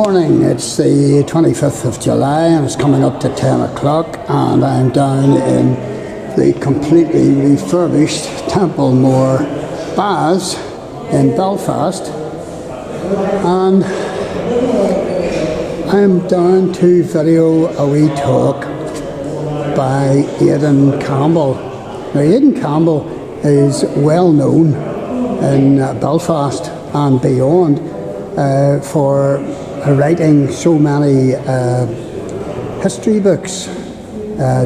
Morning, it's the 25th of July and it's coming up to 10 o'clock and I'm down in the completely refurbished Templemore Baths in Belfast, and I'm down to video a wee talk by Aidan Campbell. Now, Aidan Campbell is well known in Belfast and beyond for writing so many history books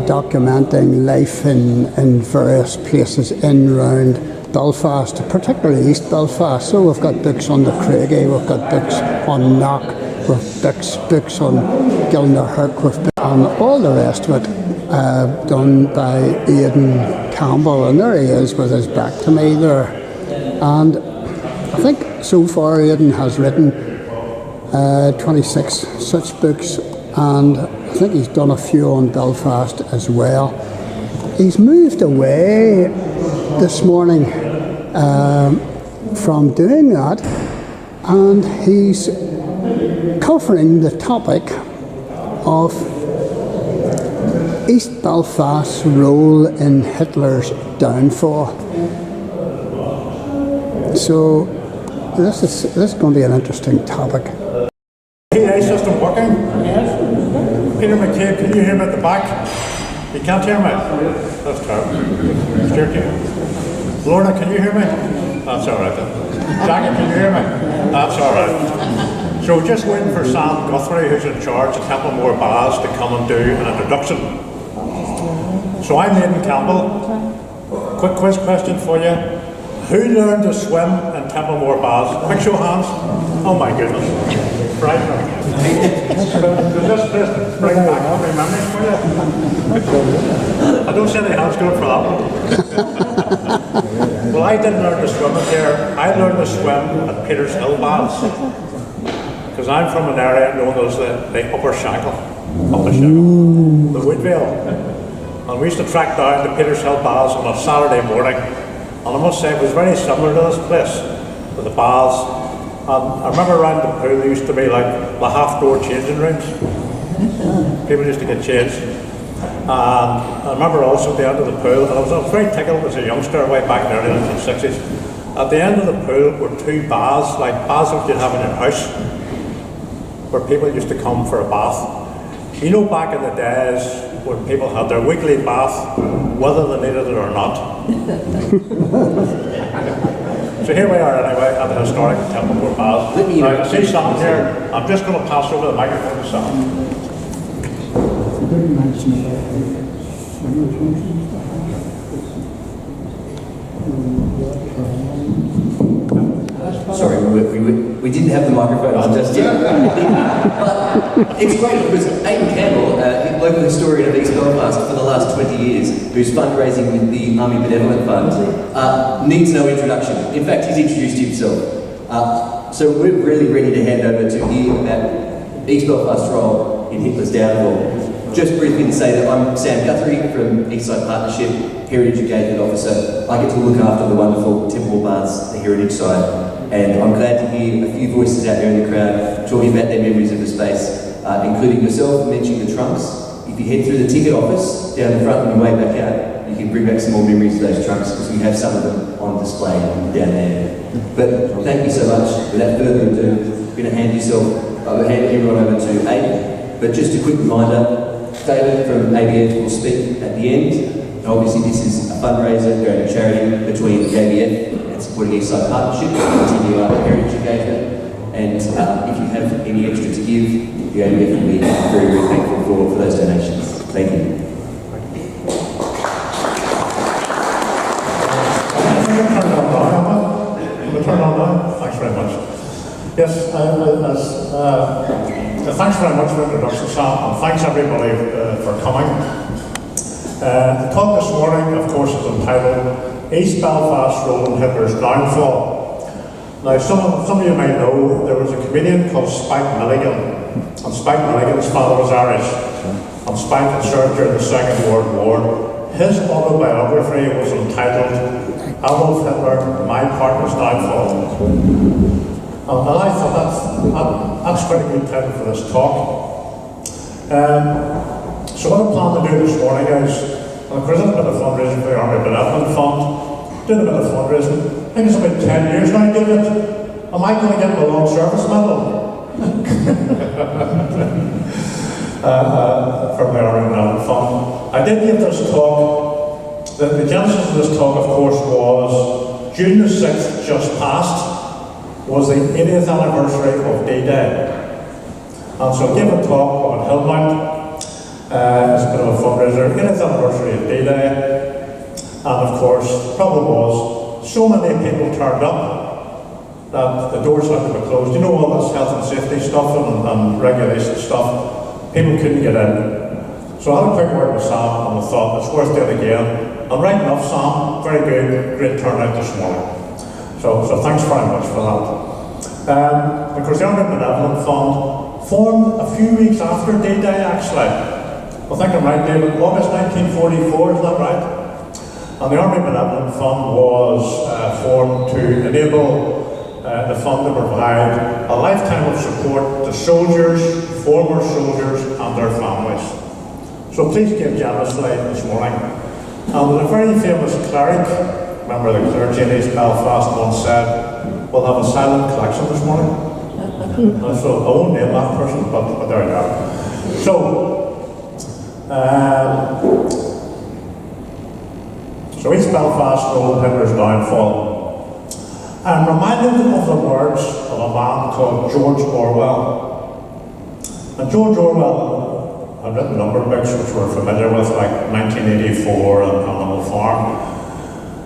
documenting life in various places in and around Belfast, particularly East Belfast. So we've got books on the Cregagh, we've got books on Knock, we've books on Gilnahirk, and all the rest of it done by Aidan Campbell, and there he is with his back to me there. And I think so far Aidan has written 26 such books, and I think he's done a few on Belfast as well. He's moved away this morning from doing that, and he's covering the topic of East Belfast's role in Hitler's downfall. So this is going to be an interesting topic. PA system working? Yes. Peter McCabe, can you hear me at the back? You can't hear me? That's terrible. Sure. Lorna, can you hear me? That's all right then. Jackie, can you hear me? That's all right. So just waiting for Sam Guthrie, who's in charge of Templemore Baths, to come and do an introduction. So I'm Aidan Campbell. Quick quiz question for you. Who learned to swim in Templemore Baths? Quick show of hands. Oh my goodness. Right. Does this place bring back happy memories for you? I don't see any hands going for that one. Well, I didn't learn to swim here. I learned to swim at Peter's Hill Baths, because I'm from an area known as the Upper Shankle, the Woodvale. And we used to track down to Peter's Hill Baths on a Saturday morning. And I must say it was very similar to this place, with the baths. I remember around the pool there used to be like the half-door changing rooms. People used to get changed. And I remember also at the end of the pool, and I was very tickled as a youngster way back in the early 1960s. At the end of the pool were two baths, like baths that you'd have in your house, where people used to come for a bath. You know, back in the days when people had their weekly bath, whether they needed it or not. So here we are anyway at the historic Templemore Baths. Now, I see Sam here. I'm just going to pass over the microphone to Sam. Sorry, we didn't have the microphone on just yet. But it's great because Aidan Campbell, local historian of East Belfast for the last 20 years, who's fundraising with the Army Benevolent Fund, needs no introduction. In fact, he's introduced himself. So we're really ready to hand over to hear about East Belfast's role in Hitler's downfall. Just briefly to say that I'm Sam Guthrie from Eastside Partnership, Heritage Engagement Officer. I get to look after the wonderful Templemore Baths, the heritage side. And I'm glad to hear a few voices out there in the crowd talking about their memories of the space, including yourself mentioning the trunks. If you head through the ticket office down the front on your way back out, you can bring back some more memories of those trunks, because we have some of them on display down there. But thank you so much. Without further ado, I'm going to hand everyone over to Aidan. But just a quick reminder, David from ABF will speak at the end. And obviously this is a fundraiser going to charity between the ABF and supporting Eastside Partnership to continue our heritage engagement. And if you have any extra to give, the ABF will be very, very thankful for those donations. Thank you. Turn on now. Thanks very much. Yes, thanks very much for the introduction, Sam, and thanks everybody for coming. The talk this morning, of course, is entitled East Belfast's Role in Hitler's Downfall. Now, some of you may know there was a comedian called Spike Milligan, and Spike Milligan's father was Irish, and Spike had served during the Second World War. His autobiography was entitled Adolf Hitler, My Partner's Downfall. And I thought that's quite a good title for this talk. So what I plan to do this morning is, of course, I did a bit of fundraising for the Army Benevolent Fund, did a bit of fundraising. I think it's about 10 years now I did it. Am I going to get the long service medal? From the Army Benevolent Fund. I did give this talk. The genesis of this talk, of course, was June the 6th, just past, was the 80th anniversary of D-Day. And so I gave a talk on Hillmount, as a bit of a fundraiser, 80th anniversary of D-Day. And of course, the problem was, so many people turned up that the doors had to be closed. You know, all this health and safety stuff and regulation stuff, people couldn't get in. So I had a quick word with Sam and I thought it's worth doing again. And right enough, Sam, very good, great turnout this morning. So thanks very much for that. Because the Army Benevolent Fund formed a few weeks after D-Day actually. I think I'm right, David, August 1944, is that right? And the Army Benevolent Fund was formed to enable the fund to provide a lifetime of support to soldiers, former soldiers and their families. So please give generously this morning. And there's a very famous cleric, remember the clergy in East Belfast once said, we'll have a silent collection this morning. So I won't name that person, but there you are. So East Belfast rolled Hitler's downfall. I'm reminded of the words of a man called George Orwell. And George Orwell, I've written a number of books which we're familiar with, like 1984 and Animal Farm.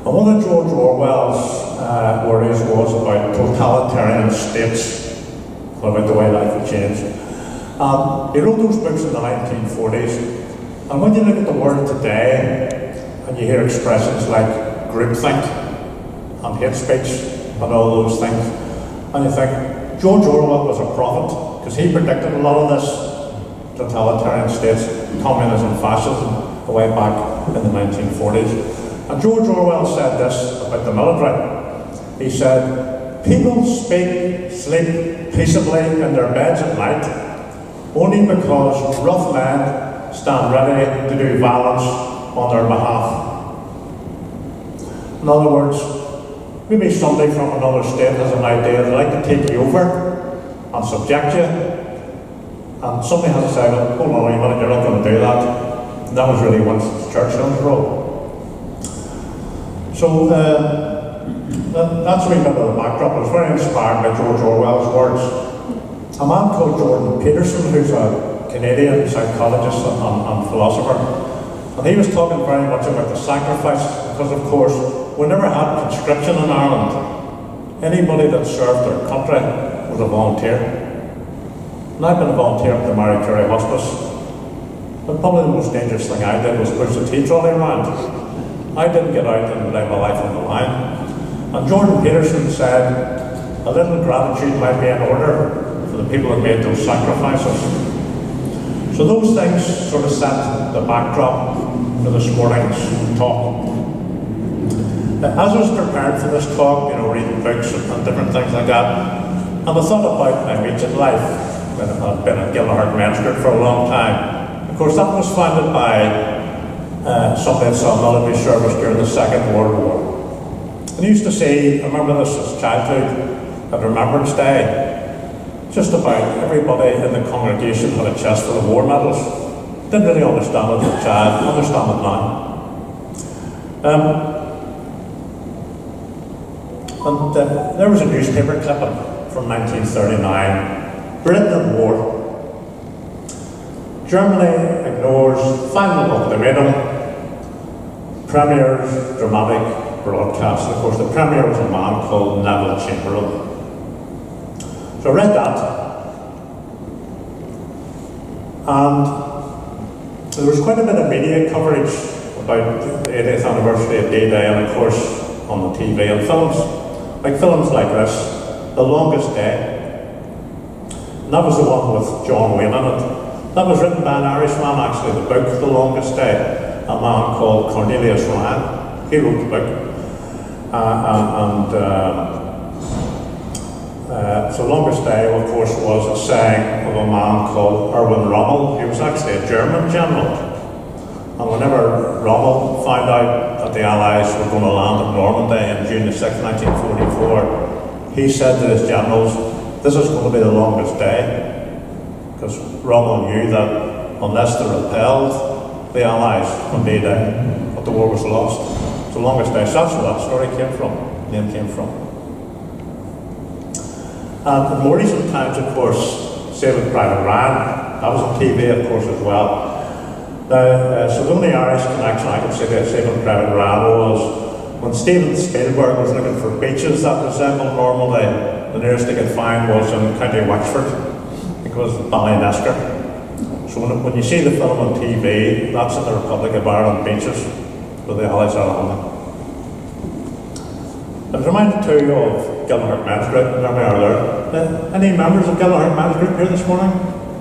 And one of George Orwell's worries was about totalitarian states, about the way life would change. He wrote those books in the 1940s. And when you look at the world today, and you hear expressions like groupthink and hate speech and all those things, and you think, George Orwell was a prophet, because he predicted a lot of this totalitarian states, communism, fascism, way back in the 1940s. And George Orwell said this about the military. He said, people sleep peaceably in their beds at night only because rough men stand ready to do violence on their behalf. In other words, maybe somebody from another state has an idea they'd like to take you over and subject you, and somebody has to say, well, hold on a minute, you're not going to do that. And that was really Winston Churchill's role. So that's a wee bit of the backdrop. I was very inspired by George Orwell's words. A man called Jordan Peterson, who's a Canadian psychologist and philosopher, and he was talking very much about the sacrifice, because of course we never had conscription in Ireland. Anybody that served their country was a volunteer. And I've been a volunteer at the Mary Curie Hospice. But probably the most dangerous thing I did was push the tea trolley around. I didn't get out and lay my life on the line. And Jordan Peterson said, a little gratitude might be in order for the people that made those sacrifices. So those things sort of set the backdrop for this morning's talk. As I was preparing for this talk, reading books and different things like that, and I thought about my immediate life. I've been at Gilnahirk Menstred for a long time. Of course, that was founded by somebody that saw military service during the Second World War. And I used to say, I remember this as childhood, at Remembrance Day, just about everybody in the congregation had a chest full of war medals. Didn't really understand it as a child, understand it now. There was a newspaper clipping from 1939, Britain at War. Germany ignores final ultimatum, Premier's dramatic broadcast. Of course, the Premier was a man called Neville Chamberlain. So I read that, and there was quite a bit of media coverage about the 80th anniversary of D-Day, and of course on the TV and films like this, The Longest Day. And that was the one with John Wayne in it. That was written by an Irishman, actually, the book, The Longest Day, a man called Cornelius Ryan. He wrote the book. So longest day, of course, was a saying of a man called Erwin Rommel. He was actually a German general. And whenever Rommel found out that the Allies were going to land at Normandy in June the 6th, 1944, he said to his generals, "This is going to be the longest day." Because Rommel knew that unless they repelled the Allies on D-Day, that the war was lost. It's the longest day. So that's where that story came from, name came from. And in more recent times, of course, Saving Private Ryan, that was on TV, of course, as well. Now, so the only Irish connection I can say to Saving Private Ryan was when Steven Spielberg was looking for beaches that resembled Normandy, the nearest they could find was in County Wexford. I think it was Ballymacarrett. So when you see the film on TV, that's in the Republic of Ireland beaches where the Allies are landing. I was reminded too of Gilnahirk Men's Group, remember earlier. Any members of Gilnahirk Men's Group here this morning?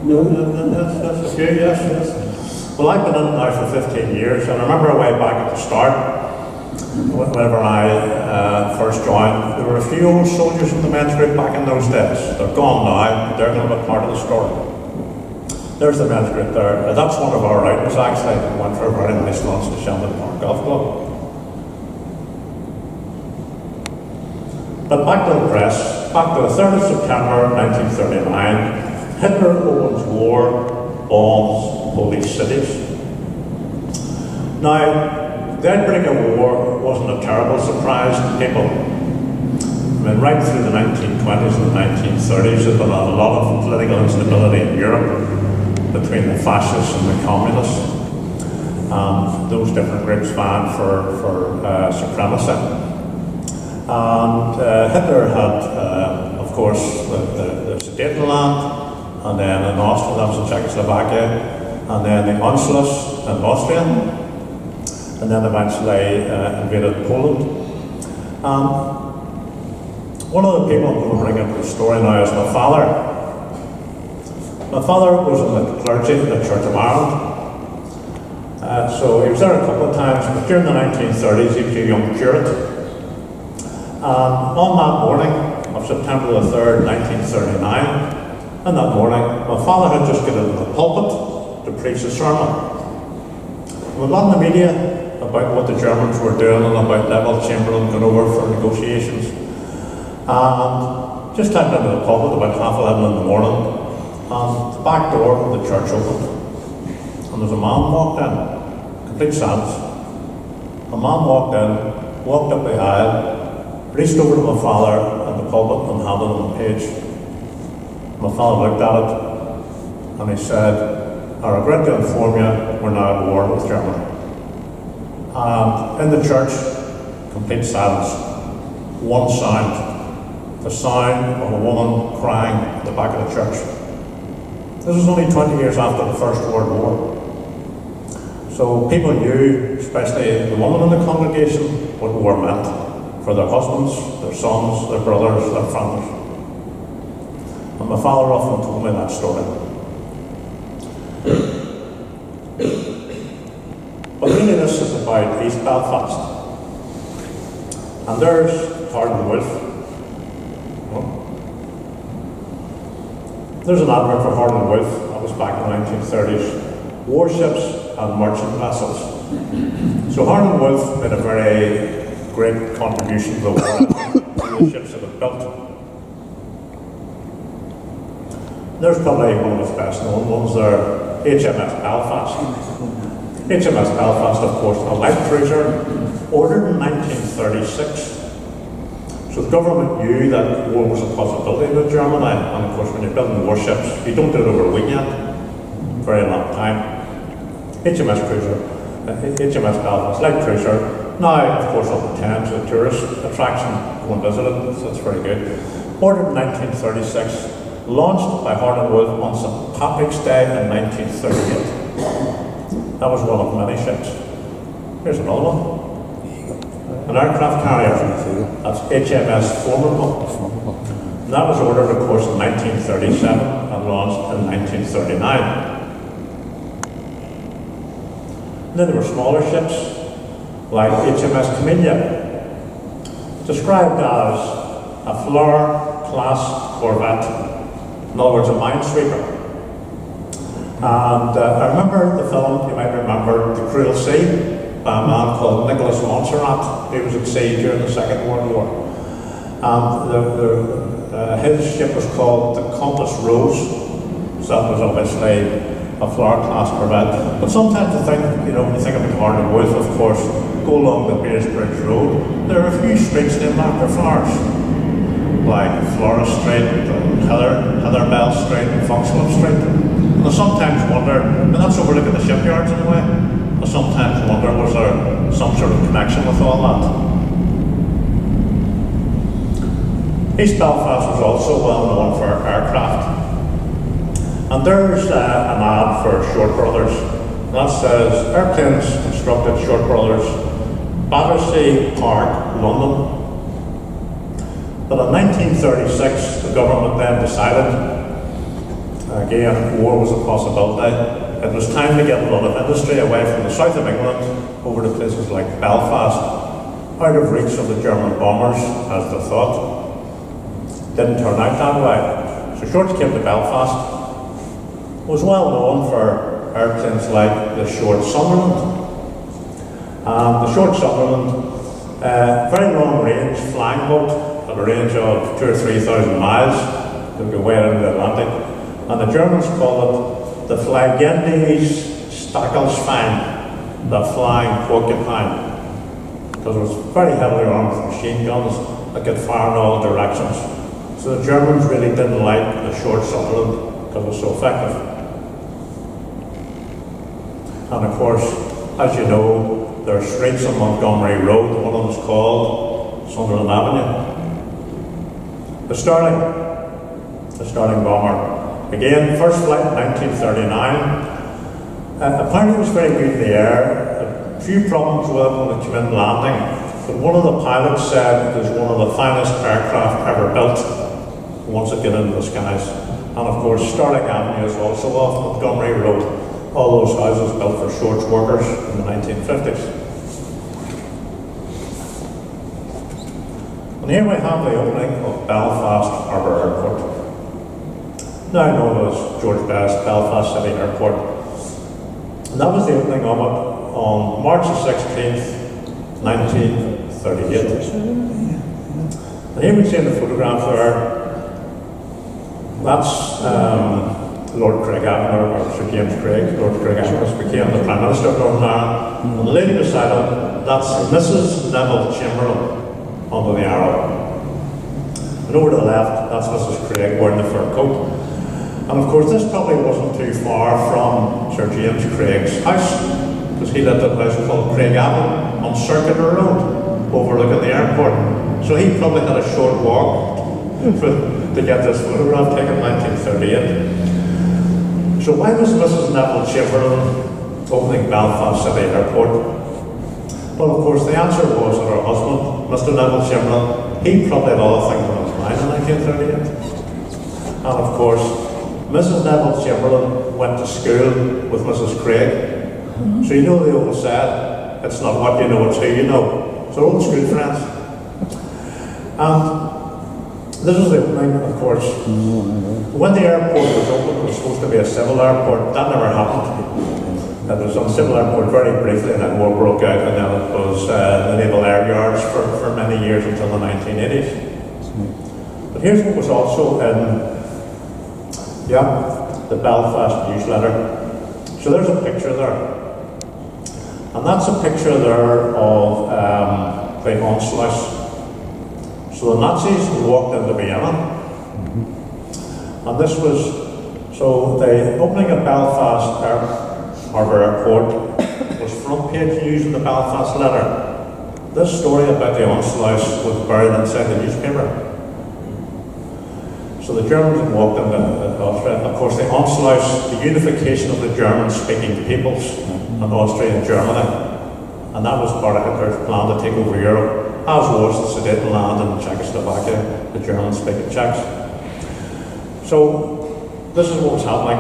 No. Yes, a few, yes. Well, I've been in it now for 15 years, and I remember way back at the start, whenever I first joined, there were a few old soldiers in the men's group back in those days. They're gone now, they're going to be part of the story. There's the men's group there. That's one of our outings actually. We went for a very nice lunch to Shelton Park Golf Club. But back to the press, back to the 3rd of September 1939, Hitler opens war, bombs holy cities. Now, the outbreak of war wasn't a terrible surprise to people. I mean, right through the 1920s and the 1930s, there's been a lot of political instability in Europe between the fascists and the communists. Those different groups vying for supremacy. And Hitler had, of course, the Sudetenland, and then in Austria, that was in Czechoslovakia, and then the Anschluss in Austria, and then eventually invaded Poland. One of the people I'm going to bring into the story now is my father. My father was in the clergy in the Church of Ireland. So he was there a couple of times, but during the 1930s he was a young curate. On that morning of September the 3rd, 1939, and that morning, my father had just got into the pulpit to preach a sermon. There was a lot in the media about what the Germans were doing and about Neville Chamberlain going over for negotiations. And just climbed into the pulpit about 11:30 in the morning, and the back door of the church opened. And there's a man walked in, complete silence. A man walked in, walked up the aisle, reached over to my father at the pulpit and handed him a page. My father looked at it and he said, "I regret to inform you, we're now at war with Germany." And in the church, complete silence. One sound, the sound of a woman crying at the back of the church. This was only 20 years after the First World War. So people knew, especially the women in the congregation, what war meant for their husbands, their sons, their brothers, their families. And my father often told me that story. But really this is about East Belfast. And there's Harden Wolf. There's an advert for Harden Wolf, that was back in the 1930s. Warships and merchant vessels. So Harden Wolf made a very great contribution to the war, the ships that it built. There's probably one of its best known ones there, HMS Belfast. HMS Belfast, of course, a light cruiser, ordered in 1936. So the government knew that war was a possibility with Germany, and of course when you're building warships, you don't do it over a weekend, very long time. HMS cruiser, HMS Belfast, light cruiser. Now, of course, up the Thames, a tourist attraction, go and visit it, so that's very good. Ordered in 1936, launched by Harden Wolf on St. Patrick's Day in 1938. That was one of many ships. Here's another one. An aircraft carrier, that's HMS Formidable. And that was ordered, of course, in 1937 and launched in 1939. And then there were smaller ships, like HMS Camellia, described as a flower class corvette. In other words, a minesweeper. And I remember the film, you might remember, The Cruel Sea, by a man called Nicholas Montserrat. He was at sea during the Second World War. And his ship was called the Compass Rose. So that was obviously a flower class corvette. But sometimes I think, when you think of Harden Wolf, of course, go along the Baysbridge Road, there are a few streets named after flowers, like Florist Street, and Heather Bell Street, and Foxglove Street. And I sometimes wonder, and that's overlooking the shipyards in a way, I sometimes wonder, was there some sort of connection with all that? East Belfast was also well known for aircraft. And there's an ad for Short Brothers. And that says, airplanes constructed Short Brothers, Battersea Park, London. But in 1936, the government then decided, again, war was a possibility. It was time to get a lot of industry away from the south of England over to places like Belfast, out of reach of the German bombers, as they thought. Didn't turn out that way. So Shorts came to Belfast. Was well known for airplanes like the Short Sunderland. The Short Sunderland, very long range flying boat at a range of 2,000 or 3,000 miles. They go way out into the Atlantic. And the Germans call it the Flagendes Stackelschwein, the flying porcupine, because it was very heavily armed with machine guns that could fire in all directions. So the Germans really didn't like the Short Sunderland because it was so effective. And of course, as you know, there are streets on Montgomery Road. One of them is called Sunderland Avenue. The Starling bomber. Again, first flight in 1939. Apparently it was very good in the air. A few problems with it when it came in landing. But one of the pilots said it was one of the finest aircraft ever built once it got into the skies. And of course, Starling Avenue is also off Montgomery Road. All those houses built for Shorts workers in the 1950s. And here we have the opening of Belfast Harbour Airport. Now known as George Best Belfast City Airport. And that was the opening of it on March the 16th, 1938. And here we see in the photograph there, that's Lord Cregagh, or Sir James Craig, Lord Cregagh, became the Prime Minister of Northern Ireland. And the lady beside him, that's Mrs. Neville Chamberlain under the arrow. And over to the left, that's Mrs. Craig wearing the fur coat. And of course, this probably wasn't too far from Sir James Craig's house, because he lived at a place called Cregagh on Circular Road, overlooking the airport. So he probably had a short walk to get this photograph taken in 1938. So why was Mrs. Neville Chamberlain opening Belfast City Airport? Well, of course, the answer was that her husband, Mr. Neville Chamberlain, he probably had other things on his mind in 1938. And of course, Mrs. Neville Chamberlain went to school with Mrs. Craig. So you know the old saying, it's not what you know, it's who you know. So old school friends. And this was the opening, of course. When the airport was opened, it was supposed to be a civil airport. That never happened. It was on civil airport very briefly, and then war broke out, and then it was the naval air yards for many years until the 1980s. But here's what was also in the Belfast newsletter. So there's a picture there. And that's a picture there of the Onsluis. So the Nazis walked into Vienna, and this was, so the opening of Belfast Harbour Airport was front page news in the Belfast Letter. This story about the Onsluis was buried inside the newspaper. So the Germans had walked into Austria. Of course, the Onsluis, the unification of the German-speaking peoples in Austria and Germany, and that was part of Hitler's plan to take over Europe, as was the Sudetenland and Czechoslovakia, the German-speaking Czechs. So this is what was happening.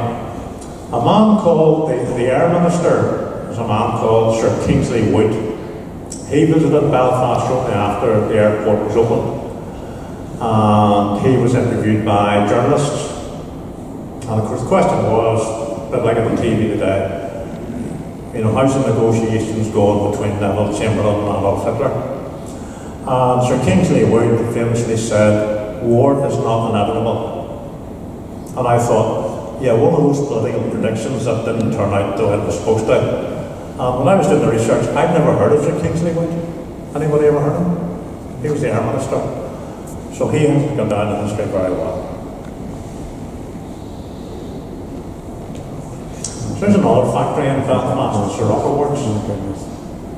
A man called, the Air Minister was a man called Sir Kingsley Wood. He visited Belfast shortly after the airport was opened. and he was interviewed by journalists. And of course the question was, a bit like on the TV today, you know, how's the negotiations going between Neville Chamberlain and Adolf Hitler? And Sir Kingsley Wood famously said, war is not inevitable. And I thought, yeah, one of those political predictions that didn't turn out the way it was supposed to. When I was doing the research, I'd never heard of Sir Kingsley Wood. Anybody ever heard of him? He was the Air Minister. So he has gone down in history very well. So there's another factory in Belfast, the Sirocco Works.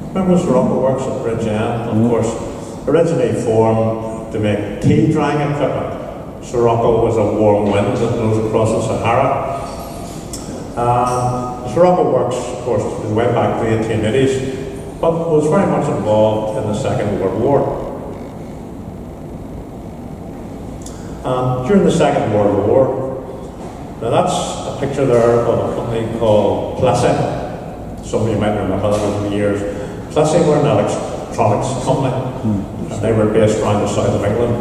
Remember the Sirocco Works at Bridge End? Of course, originally formed to make tea drying equipment. Sirocco was a warm wind that blows across the Sahara. The Sirocco Works, of course, is way back to the 1880s, but was very much involved in the Second World War. During the Second World War, now that's a picture there of a company called Plessy. Some of you might remember that over the years. Plessy were an electronics company, and they were based around the south of England.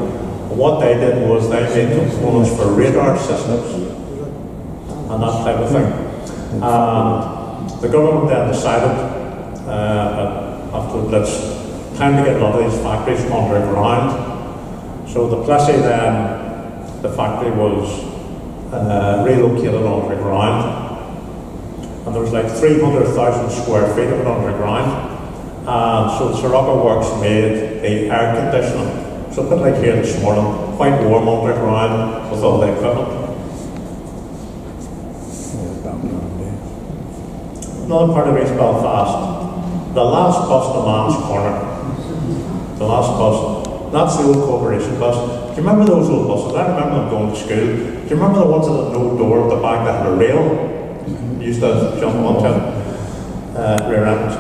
And what they did was they made components for radar systems and that type of thing. The government then decided, after the Blitz, time to get a lot of these factories underground. So the Plessy then, the factory was relocated underground, and there was like 300,000 square feet of it underground. So the Sirocco Works made the air conditioning. So a bit like here this morning, quite warm underground with all the equipment. Another part of East Belfast, the last bus to Man's Corner. The last bus, that's the old corporation bus. Do you remember those old buses? I remember them going to school. Do you remember the ones that had no door at the back that had a rail? You used to jump onto rear ends.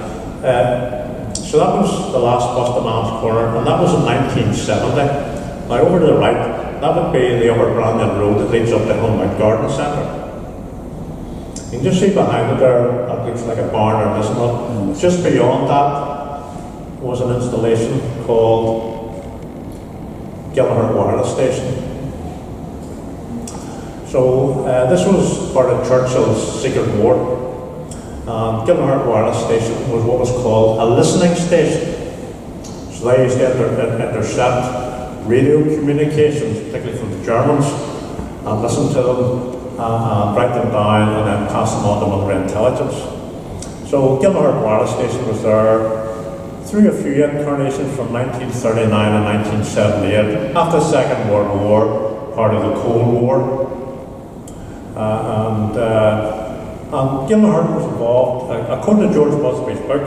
So that was the last bus to Man's Corner, and that was in 1970. Now over to the right, that would be the Upper Brandon Road that leads up to Hillmount Garden Centre. You can just see behind it there, that looks like a barn or this one. Just beyond that was an installation called Gilnahirk Wireless Station. So this was part of Churchill's secret war. Gilnahirk Wireless Station was what was called a listening station. So they used to intercept radio communications, particularly from the Germans, and listen to them, and write them down, and then pass them on to military intelligence. So Gilnahirk Wireless Station was there through a few incarnations from 1939 and 1978, after the Second World War, part of the Cold War. And Gilnahirk was involved, according to George Busby's book,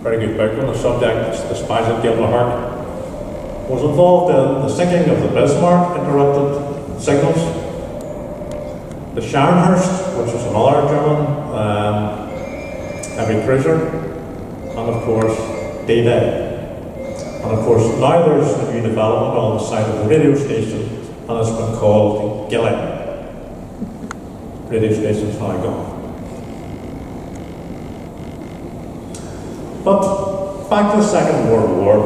very good book on the subject, The Spies of Gilnahirk, was involved in the sinking of the Bismarck, interrupted signals, the Scharnhorst, which was another German heavy cruiser, and of course D-Day. And of course now there's a new development on the side of the radio station, and it's been called Gilly. Radio station's now gone. But back to the Second World War,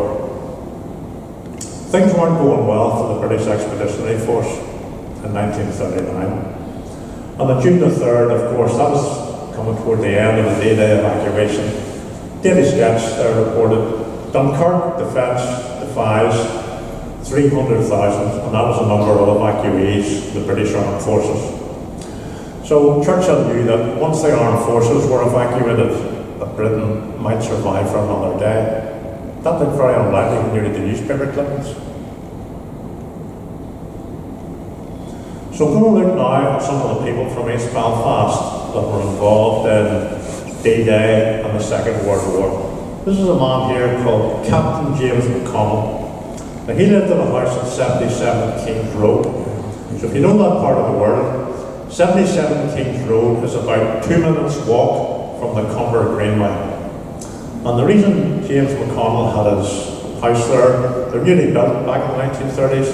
things weren't going well for the British Expeditionary Force in 1939. On the June the 3rd, of course, that was coming toward the end of the D-Day evacuation. Daily sketch there reported Dunkirk defence defies 300,000, and that was the number of evacuees, the British Armed Forces. So Churchill knew that once the armed forces were evacuated, that Britain might survive for another day. That looked very unlikely when you read the newspaper clippings. So I'm going to look now at some of the people from East Belfast that were involved in D-Day and the Second World War. This is a man here called Captain James McConnell. Now he lived in a house at 77 Kings Road. So if you know that part of the world, 77 Kings Road is about 2 minutes walk from the Cumber Greenway. And the reason James McConnell had his house there, they're newly built back in the 1930s,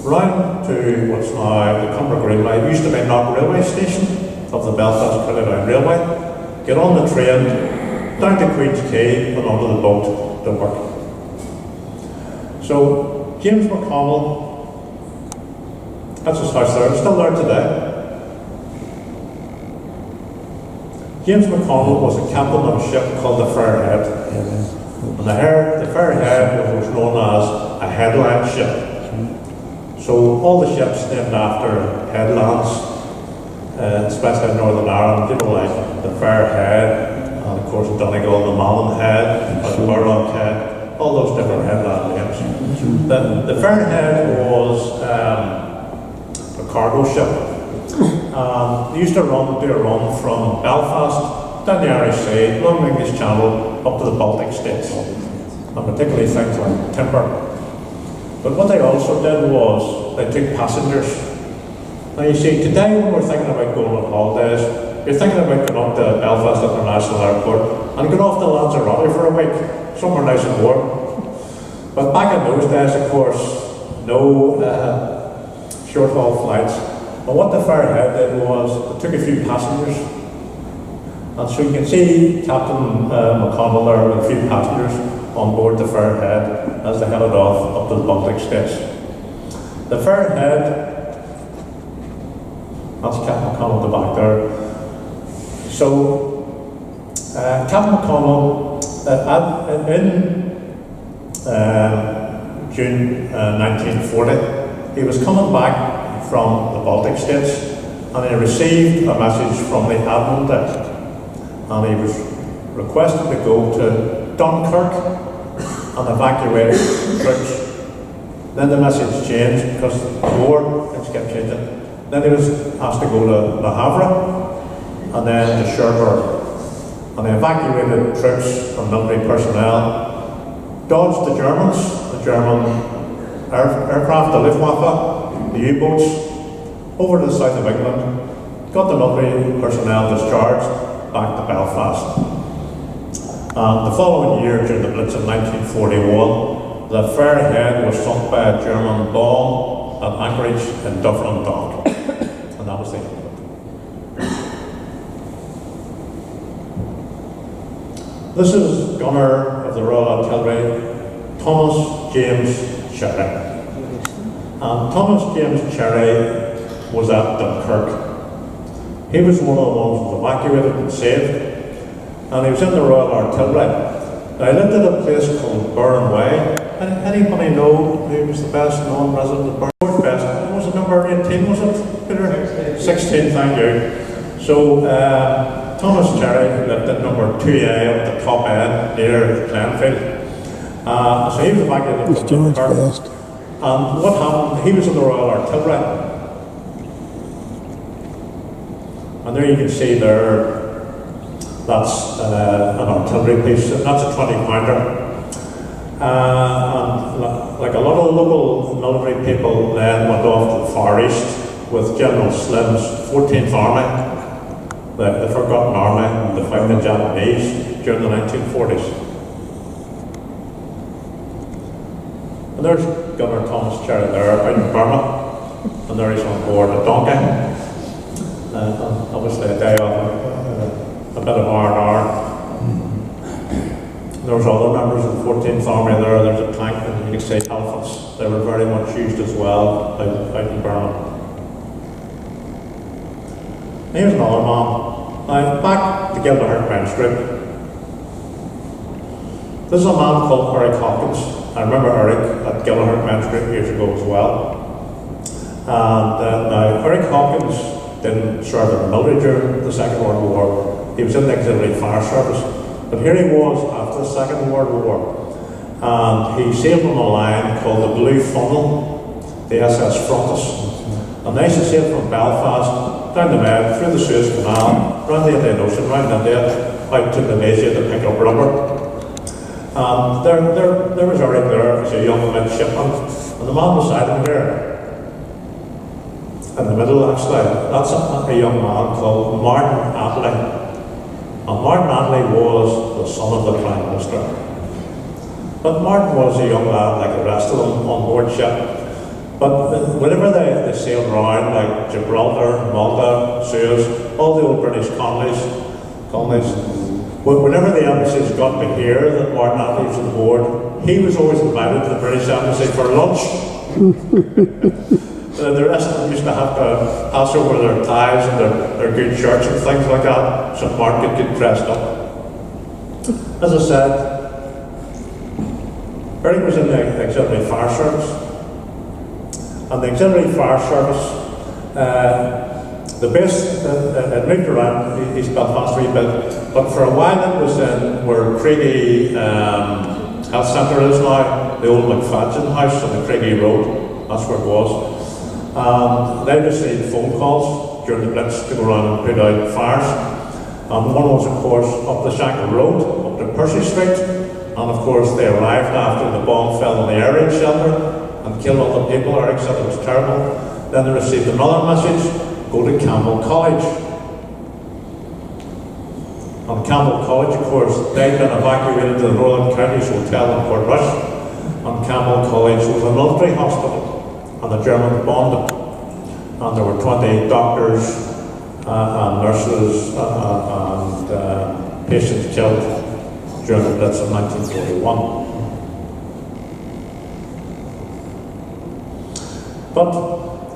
round to what's now the Cumber Greenway. It used to be Knock Railway Station of the Belfast Cregagh Railway. Get on the train, down to Queen's Quay, and onto the boat to work. So James McConnell, that's his house there, it's still there today. James McConnell was a captain of a ship called the Fairhead. And the Fairhead was known as a headland ship. So all the ships named after headlands, especially in Northern Ireland, you know, like the Fairhead, and of course Donegal, the Malin Head, or the Burlock Head, all those different headland names. The Fairhead was a cargo ship. They used to do a run from Belfast down the Irish Sea, along the English Channel, up to the Baltic states, and particularly things like timber. But what they also did was they took passengers. Now you see, today when we're thinking about going on holidays, you're thinking about going up to Belfast International Airport and going off to Lanzarote for a week, somewhere nice and warm. But back in those days, of course, no short-haul flights. But what the Fairhead did was they took a few passengers. And so you can see Captain McConnell there with a few passengers on board the Fairhead as they headed off up to the Baltic states. The Fairhead, that's Captain McConnell at the back there. So Captain McConnell in June 1940, he was coming back from the Baltic states and he received a message from the Admiral and he was requested to go to Dunkirk and evacuate troops. Then the message changed because the war, things kept changing. Then he was asked to go to Le Havre and then to Cherryvalley. And they evacuated troops and military personnel, dodged the Germans, the German aircraft, the Luftwaffe, the U-boats, over to the south of England, got the military personnel discharged back to Belfast. The following year, during the Blitz of 1941, the Fairhead was sunk by a German bomb at anchorage in Dublin Dock. And that was the end of it. This is Gunner of the Royal Artillery, Thomas James Cherry. Thomas James Cherry was at Dunkirk. He was one of the ones who was evacuated and saved, and he was in the Royal Artillery. Now, he lived at a place called Burn Way. Anybody know who was the best known resident of Burn? Best? What was it, number 18, was it, Peter? 16, thank you. So, Thomas Cherry lived at number 2A at the top end near Glenfield. So he was evacuated from Dunkirk. And what happened, he was in the Royal Artillery. And there you can see there, that's an artillery piece, that's a 20-pounder. And like a lot of local military people then went off to the Far East with General Slim's 14th Army, the Forgotten Army, to fight the Japanese during the 1940s. And there's Gunner Thomas Cherry there out in Burma, and there he's on board a donkey. Obviously a day off, a bit of R&R. There was other members of the 14th Army there. There's a tank, and you can see elephants. They were very much used as well out in Burma. Here's another man. Now, back to Gilnahirk Main Street. This is a man called Eric Hawkins. I remember Eric at Gilnahirk Main Street years ago as well. And now, Eric Hawkins didn't serve in the military during the Second World War. He was in the Auxiliary Fire Service. But here he was after the Second World War. And he sailed on a line called the Blue Funnel, the SS Frontis. And they used to sail from Belfast, down the Med, through the Suez Canal, around the Indian Ocean, round India, out to Malaysia to pick up rubber. And there was Eric there as a young midshipman. And the man beside him here, in the middle actually, that's a young man called Martin Attlee. And Martin Attlee was the son of the Prime Minister. But Martin was a young lad like the rest of them on board ship. But whenever they sailed around, like Gibraltar, Malta, Suez, all the old British colonies, Whenever the embassies got to hear that Martin Atlee was on board, he was always invited to the British Embassy for lunch. The rest of them used to have to pass over their ties and their good shirts and things like that, so Martin could get dressed up. As I said, Bertie was in the Auxiliary Fire Service. And the Auxiliary Fire Service, the base, it moved around East Belfast a wee bit, but for a while it was in where Cregagh Health Centre is now, the old McFadden House on the Cregagh Road, that's where it was. And they received phone calls during the Blitz to go around and put out fires. And one was, of course, up the Shankle Road, up to Percy Street, and of course they arrived after the bomb fell on the air raid shelter and killed all the people. Eric said it was terrible. Then they received another message, go to Campbell College. And Campbell College, of course, they'd been evacuated to the Northern Counties Hotel in Portrush, and Campbell College was a military hospital, and the Germans bombed it. And there were 20 doctors and nurses and patients killed during the Blitz of 1941. But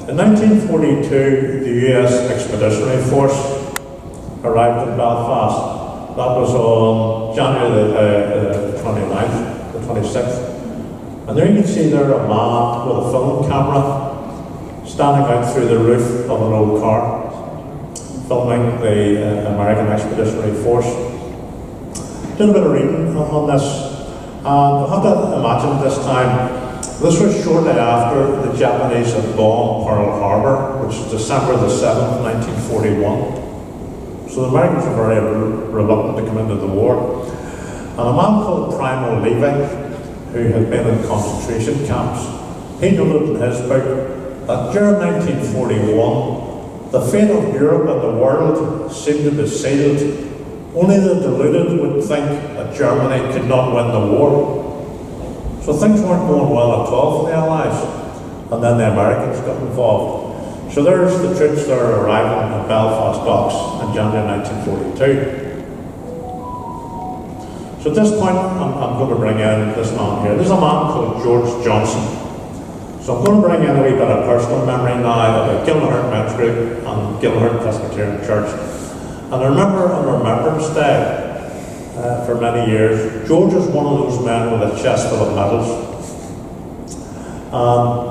in 1942, the US Expeditionary Force arrived in Belfast. That was on January the 29th, the 26th. And there you can see there a man with a film camera standing out through the roof of an old car, filming the American Expeditionary Force. Did a bit of reading on this, and I have to imagine this time, this was shortly after the Japanese had bombed Pearl Harbor, which is December the 7th, 1941. So the Americans were very reluctant to come into the war. And a man called Primo Levi, who had been in concentration camps, he noted in his book that during 1941, the fate of Europe and the world seemed to be sealed. Only the deluded would think that Germany could not win the war. So things weren't going well at all for the Allies. And then the Americans got involved. So there's the troops that are arriving at Belfast docks in January 1942. So at this point, I'm going to bring in this man here. There's a man called George Johnson. So I'm going to bring in a wee bit of personal memory now about Gilnahirk Men's Group and Gilnahirk Presbyterian Church. And I remember on Remembrance Day, for many years, George was one of those men with a chest full of medals.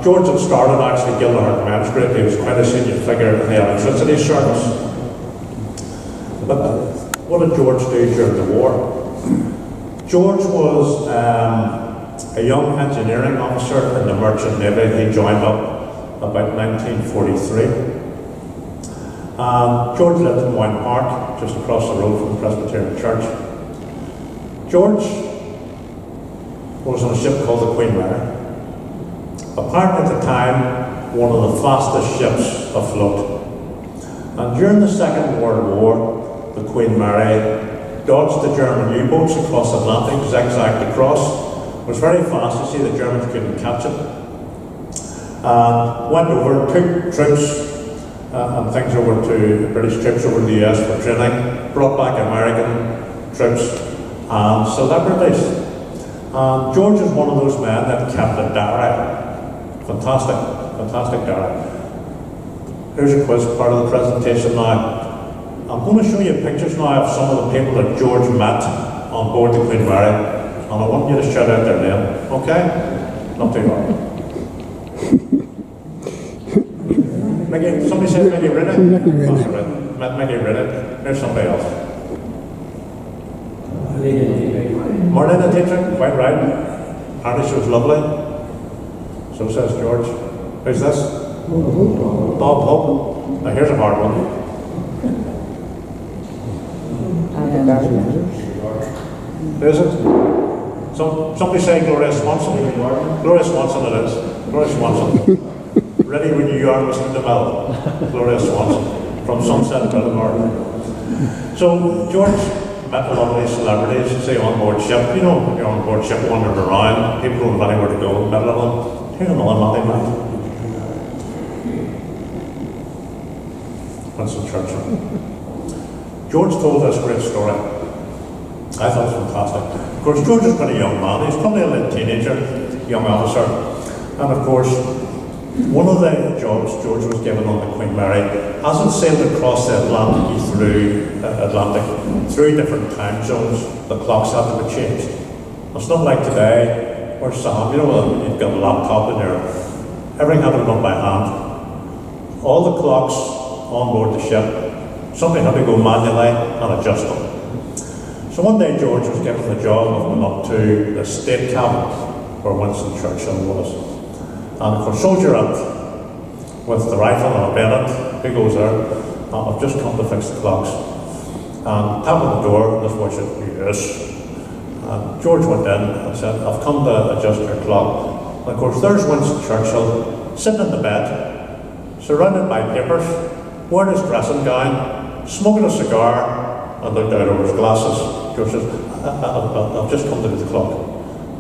George had started actually Gilnahirk Men's Group. He was quite a senior figure in the electricity service. But what did George do during the war? George was a young engineering officer in the Merchant Navy. He joined up about 1943. George lived in Wine Park, just across the road from the Presbyterian Church. George was on a ship called the Queen Mary. Apparently at the time, one of the fastest ships afloat. And during the Second World War, the Queen Mary dodged the German U-boats across the Atlantic, zigzagged across. It was very fast, you see the Germans couldn't catch it. And went over, took troops and things over to British troops over to the US for training, brought back American troops and celebrities. And George is one of those men that kept a diary. Fantastic, fantastic diary. Here's a quiz part of the presentation now. I'm going to show you pictures now of some of the people that George met on board the Queen Mary. And I want you to shout out their name, okay? Not too hard. Mickey, somebody said Mickey Riddick? Mickey Riddick. Mickey Riddick. There's somebody else. Marlene Dietrich, quite right. Apparently she was lovely. So says George. Who's this? Bob Hope. Now here's a hard one. Who is it? Somebody say Gloria Swanson. Gloria Swanson it is. Gloria Swanson. Ready when you are, Mr. DeMille. Gloria Swanson from Sunset Boulevard. So George met a lot of these celebrities, say on board ship. You know, when you're on board ship wandering around, people don't have anywhere to go, met a lot of them. Here's another man they met. Winston Churchill. George told us a great story. I thought it was fantastic. Of course, George was quite a young man. He's probably a late teenager, young officer. And of course, one of the jobs George was given on the Queen Mary, as it sailed across the Atlantic through different time zones, the clocks had to be changed. It's not like today, where Sam, you've got a laptop in there, everything had to be done by hand. All the clocks on board the ship, somebody had to go manually and adjust them. So one day George was given the job of going up to the state cabin where Winston Churchill was. And of course, soldierette with the rifle and a bayonet, who goes there? I've just come to fix the clocks. And tap on the door, this voice said, yes. And George went in and said, I've come to adjust your clock. And of course, there's Winston Churchill sitting in the bed, surrounded by papers, wearing his dressing gown, smoking a cigar, and looked out over his glasses. George says, I've just come to do the clock.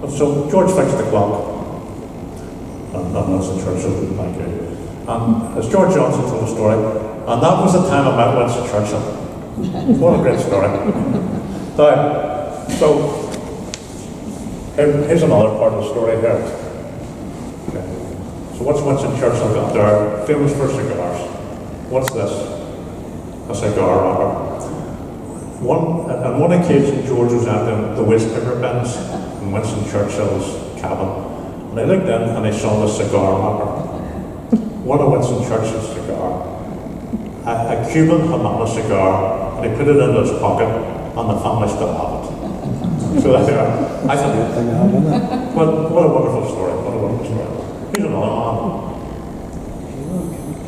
And so George fixed the clock. And Winston Churchill, thank you. And as George Johnson told the story, and that was the time I met Winston Churchill. What a great story. So here's another part of the story here. Okay. So what's Winston Churchill got there? Famous for cigars. What's this? A cigar wrapper. On one occasion, George was at the waste paper bins in Winston Churchill's cabin. And I looked in and I saw the cigar wrapper. One of Winston Churchill's cigar. A Cuban Havana cigar, and he put it in his pocket, and the family still have it. So there, I thought, what a wonderful story, what a wonderful story. Here's another man.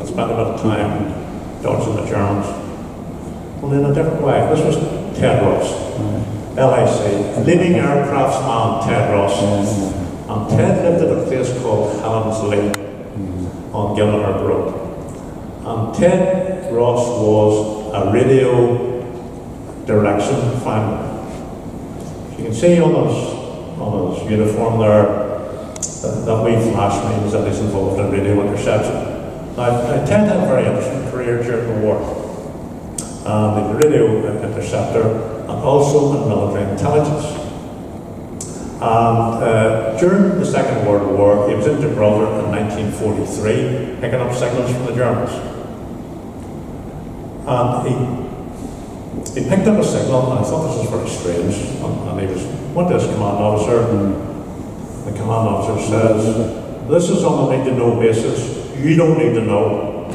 I spent a bit of time dodging the Germans. Well, in a different way. This was Ted Ross, LIC, leading aircraftsman Ted Ross. And Ted lived at a place called Helens Lane on Gilnahirk Road. And Ted Ross was a radio direction finder. You can see on his uniform there that wee flash means that he's involved in radio interception. Now, Ted had a very interesting career during the war. He was a radio interceptor and also in military intelligence. And during the Second World War, he was in Gibraltar in 1943, picking up signals from the Germans. And he picked up a signal, and I thought this was very strange. And he went to his command officer, and the command officer says, "This is on a need-to-know basis. You don't need to know."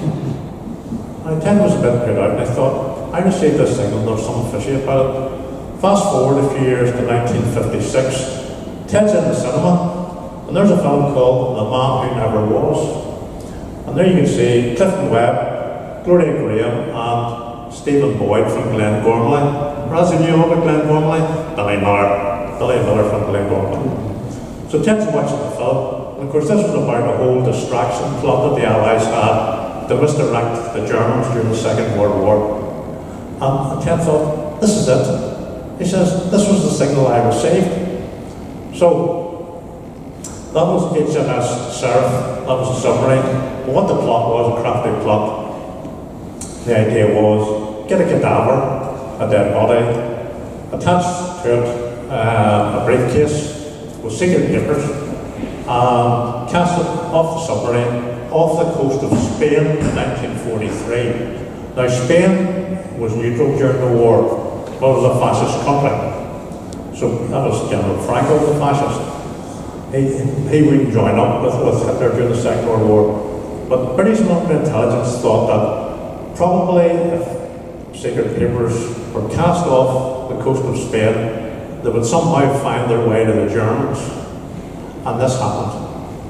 And Ted was a bit put out, and I thought, I received this signal, there's something fishy about it. Fast forward a few years to 1956. Ted's in the cinema, and there's a film called The Man Who Never Was. And there you can see Clifton Webb, Gloria Graham, and Stephen Boyd from Glengormley. Razzie knew all about Glengormley? Billy Miller from Glengormley. So Ted's watching the film, and of course this was about a whole distraction plot that the Allies had to misdirect the Germans during the Second World War. And Ted thought, this is it. He says, this was the signal I received. So, that was HMS Seraph, that was a submarine. But what the plot was, a crafty plot, the idea was, get a cadaver, a dead body, attached to it a briefcase with secret papers, and cast it off the submarine, off the coast of Spain in 1943. Now Spain was neutral during the war, but it was a fascist country. So that was General Franco, the fascist. He wouldn't join up with Hitler during the Second World War. But British military intelligence thought that probably if secret papers were cast off the coast of Spain, they would somehow find their way to the Germans. And this happened.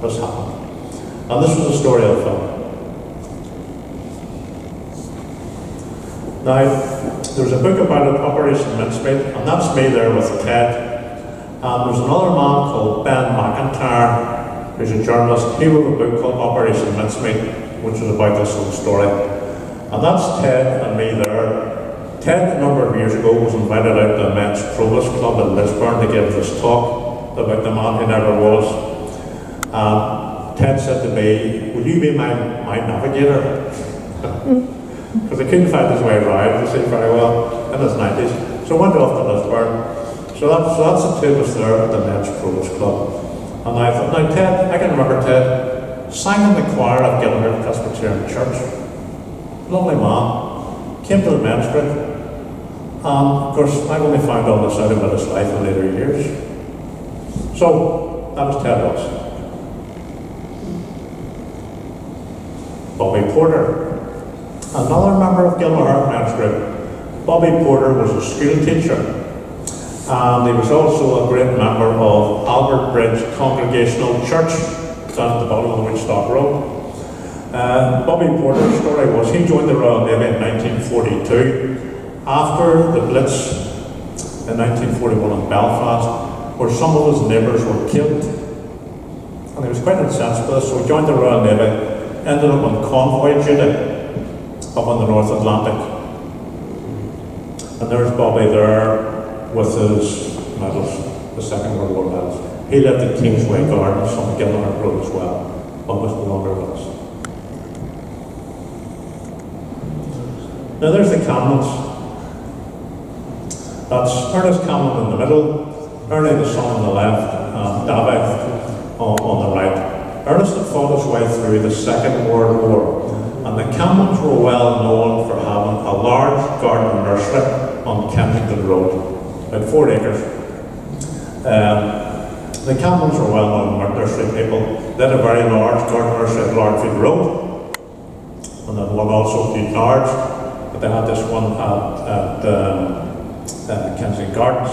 And this was the story of the film. Now, there's a book about it, Operation Mincemeat, and that's me there with Ted. And there's another man called Ben McIntyre, who's a journalist. He wrote a book called Operation Mincemeat, which is about this whole story. And that's Ted and me there. Ted, a number of years ago, was invited out to the Men's Provost Club in Lisburn to give this talk about the man who never was. Ted said to me, "Will you be my navigator?" Because he couldn't find his way around, you see, very well, in his 90s. So I went off to Lisburn, So that's the two of us there at the Men's Pros Club. And I thought, now Ted, I can remember Ted sang in the choir of Gilnahirk Presbyterian Church. Lovely man. Came to the men's group. And of course, I've only found all this out about his life in later years. So, that was Ted Ross. Bobby Porter, another member of Gilnahirk men's group. Bobby Porter was a school teacher. And he was also a great member of Albert Bridge Congregational Church down at the bottom of the Woodstock Road. Bobby Porter's story was he joined the Royal Navy in 1942 after the Blitz in 1941 in Belfast, where some of his neighbours were killed. And he was quite incensed with this, so he joined the Royal Navy, ended up on convoy duty up on the North Atlantic. And there's Bobby there with his medals, the Second World War medals. He lived at Kingsway Gardens on the Gilnahirk Road as well, almost no longer with us. Now there's the Camelons. That's Ernest Cameron in the middle, Ernie the son on the left, and David on the right. Ernest had fought his way through the Second World War, and the Camelons were well known for having a large garden nursery on Kensington Road. About 4 acres. The Camelons were well-known nursery people. They had a very large garden nursery at Larkfield Road, and then one also at Large, but they had this one at Kensington Gardens.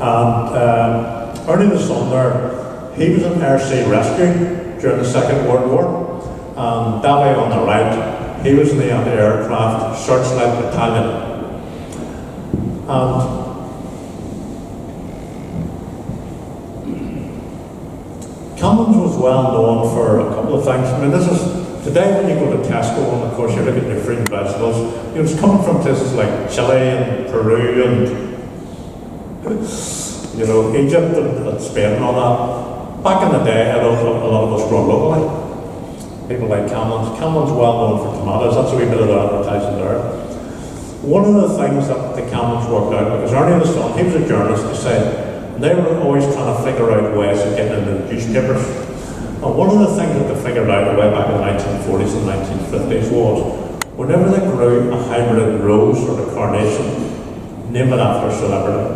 And Ernie the son there, he was in air sea rescue during the Second World War, and Davy on the right, he was in the anti-aircraft searchlight battalion. And Camelons was well known for a couple of things. I mean, this is today when you go to Tesco, and of course you look at your fruit and vegetables, you know, it's coming from places like Chile and Peru and you know, Egypt and Spain and all that. Back in the day, a lot of us grown locally. People like Camelons. Camelons well known for tomatoes. That's a wee bit of the advertising there. One of the things that the Camelons worked out, because Ernie the son, he was a journalist, he said, they were always trying to figure out ways of getting into the newspapers. And one of the things that they figured out way back in the 1940s and 1950s was, whenever they grew a hybrid rose or a carnation, name it after a celebrity.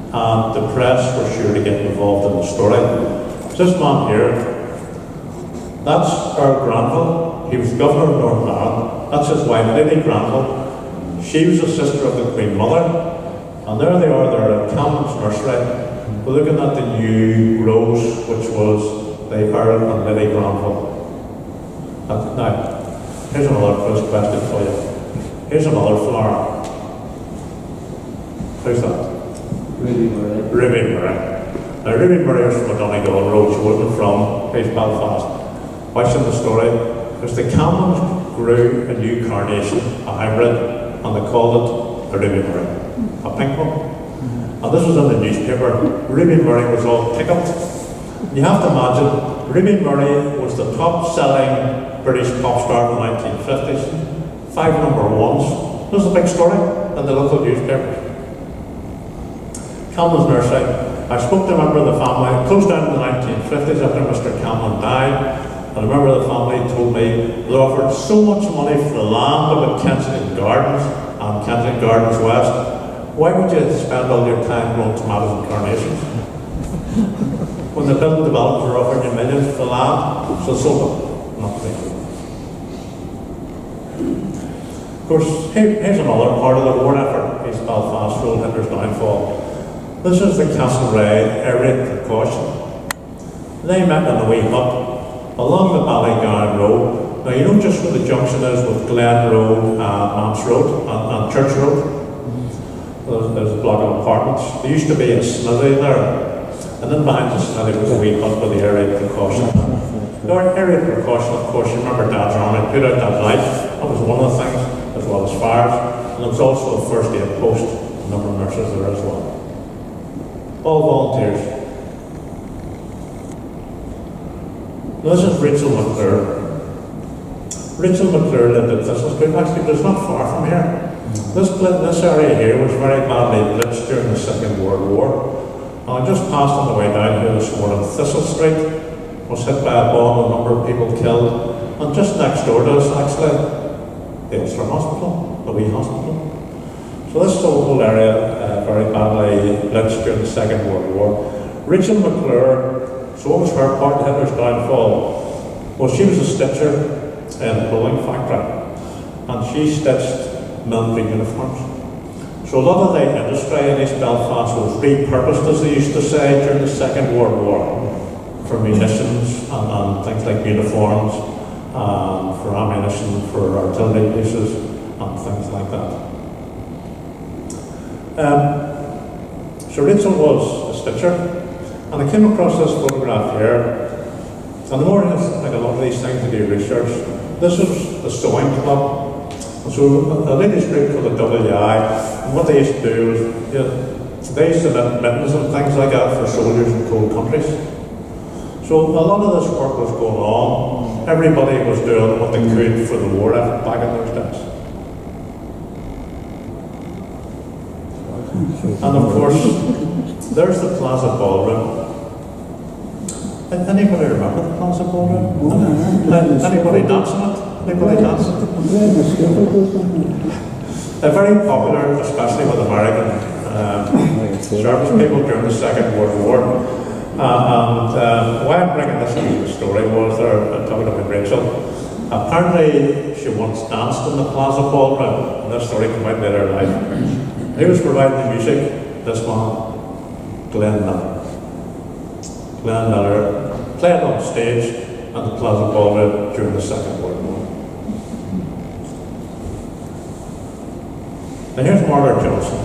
And the press were sure to get involved in the story. This man here, that's Earl Granville. He was governor of Northern Ireland. That's his wife, Lady Granville. She was a sister of the Queen Mother, and there they are, they're at Camelons Nursery. We're looking at the new rose, which was the Earl and Lady Granville. Now, here's another quiz question for you. Here's another flower. Who's that? Ruby Murray. Ruby Murray. Now, Ruby Murray was from Dundonald Road, she wasn't from East Belfast. Watching the story, because the Camelons grew a new carnation, a hybrid, and they called it a Ruby Murray, a pink one. And this was in the newspaper. Ruby Murray was all pickup. You have to imagine, Ruby Murray was the top-selling British pop star in the 1950s. 5 number 1s. This was a big story in the local newspapers. Camelons Nursery. I spoke to a member of the family. It closed down in the 1950s after Mr. Camelon died. And a member of the family told me they offered so much money for the land of Kensington Gardens and Kensington Gardens West. Why would you spend all your time growing tomatoes and carnations? When the building developers were offering you millions for the land, so sold them. Not big. Of course, here's another part of the war effort, East Belfast Road, Hitler's downfall. This is the Castlereagh air raid precaution. They met in a wee hut along the Ballymacarrett Road. Now you know just where the junction is with Glen Road, Mance Road and Church Road? There's a block of apartments. There used to be a smithy there. And then behind the smithy was a wee hut with the air raid precaution. The air raid precaution, of course, you remember Dad's army put out that light. That was one of the things, as well as fires. And there was also a first aid post, a number of nurses there as well. All volunteers. This is Rachel McClure. Rachel McClure lived at Thistle Street. Actually, it was not far from here. This area here was very badly blitzed during the Second World War. And I just passed on the way down here this morning. Thistle Street was hit by a bomb, a number of people killed. And just next door to us, actually, the Ulster Hospital, the wee hospital. So this whole area very badly blitzed during the Second World War. Rachel McClure, so what was her part in Hitler's downfall? Well, she was a stitcher in a clothing factory, and she stitched military uniforms. So a lot of the industry in East Belfast was repurposed, as they used to say, during the Second World War, for munitions and things like uniforms, for ammunition, for artillery pieces, and things like that. So Rachel was a stitcher, and I came across this photograph here. And the more I like a lot of these things to do research, this is the sewing club. And so a ladies group called the WI, and what they used to do is they used to make mittens and things like that for soldiers in cold countries. So a lot of this work was going on. Everybody was doing what they could for the war effort back in those days. And of course, there's the Plaza Ballroom. Anybody remember the Plaza Ballroom? Anybody dancing it? Anybody dancing it? They're very popular, especially with American service people during the Second World War. Why I'm bringing this into the story was they're talking about Rachel. Apparently, she once danced in the Plaza Ballroom, and this story came out later in life. Who was providing the music? This man, Glenn Miller. Glenn Miller played on stage at the Plaza Ballroom during the Second World War. Now here's Margaret Johnson.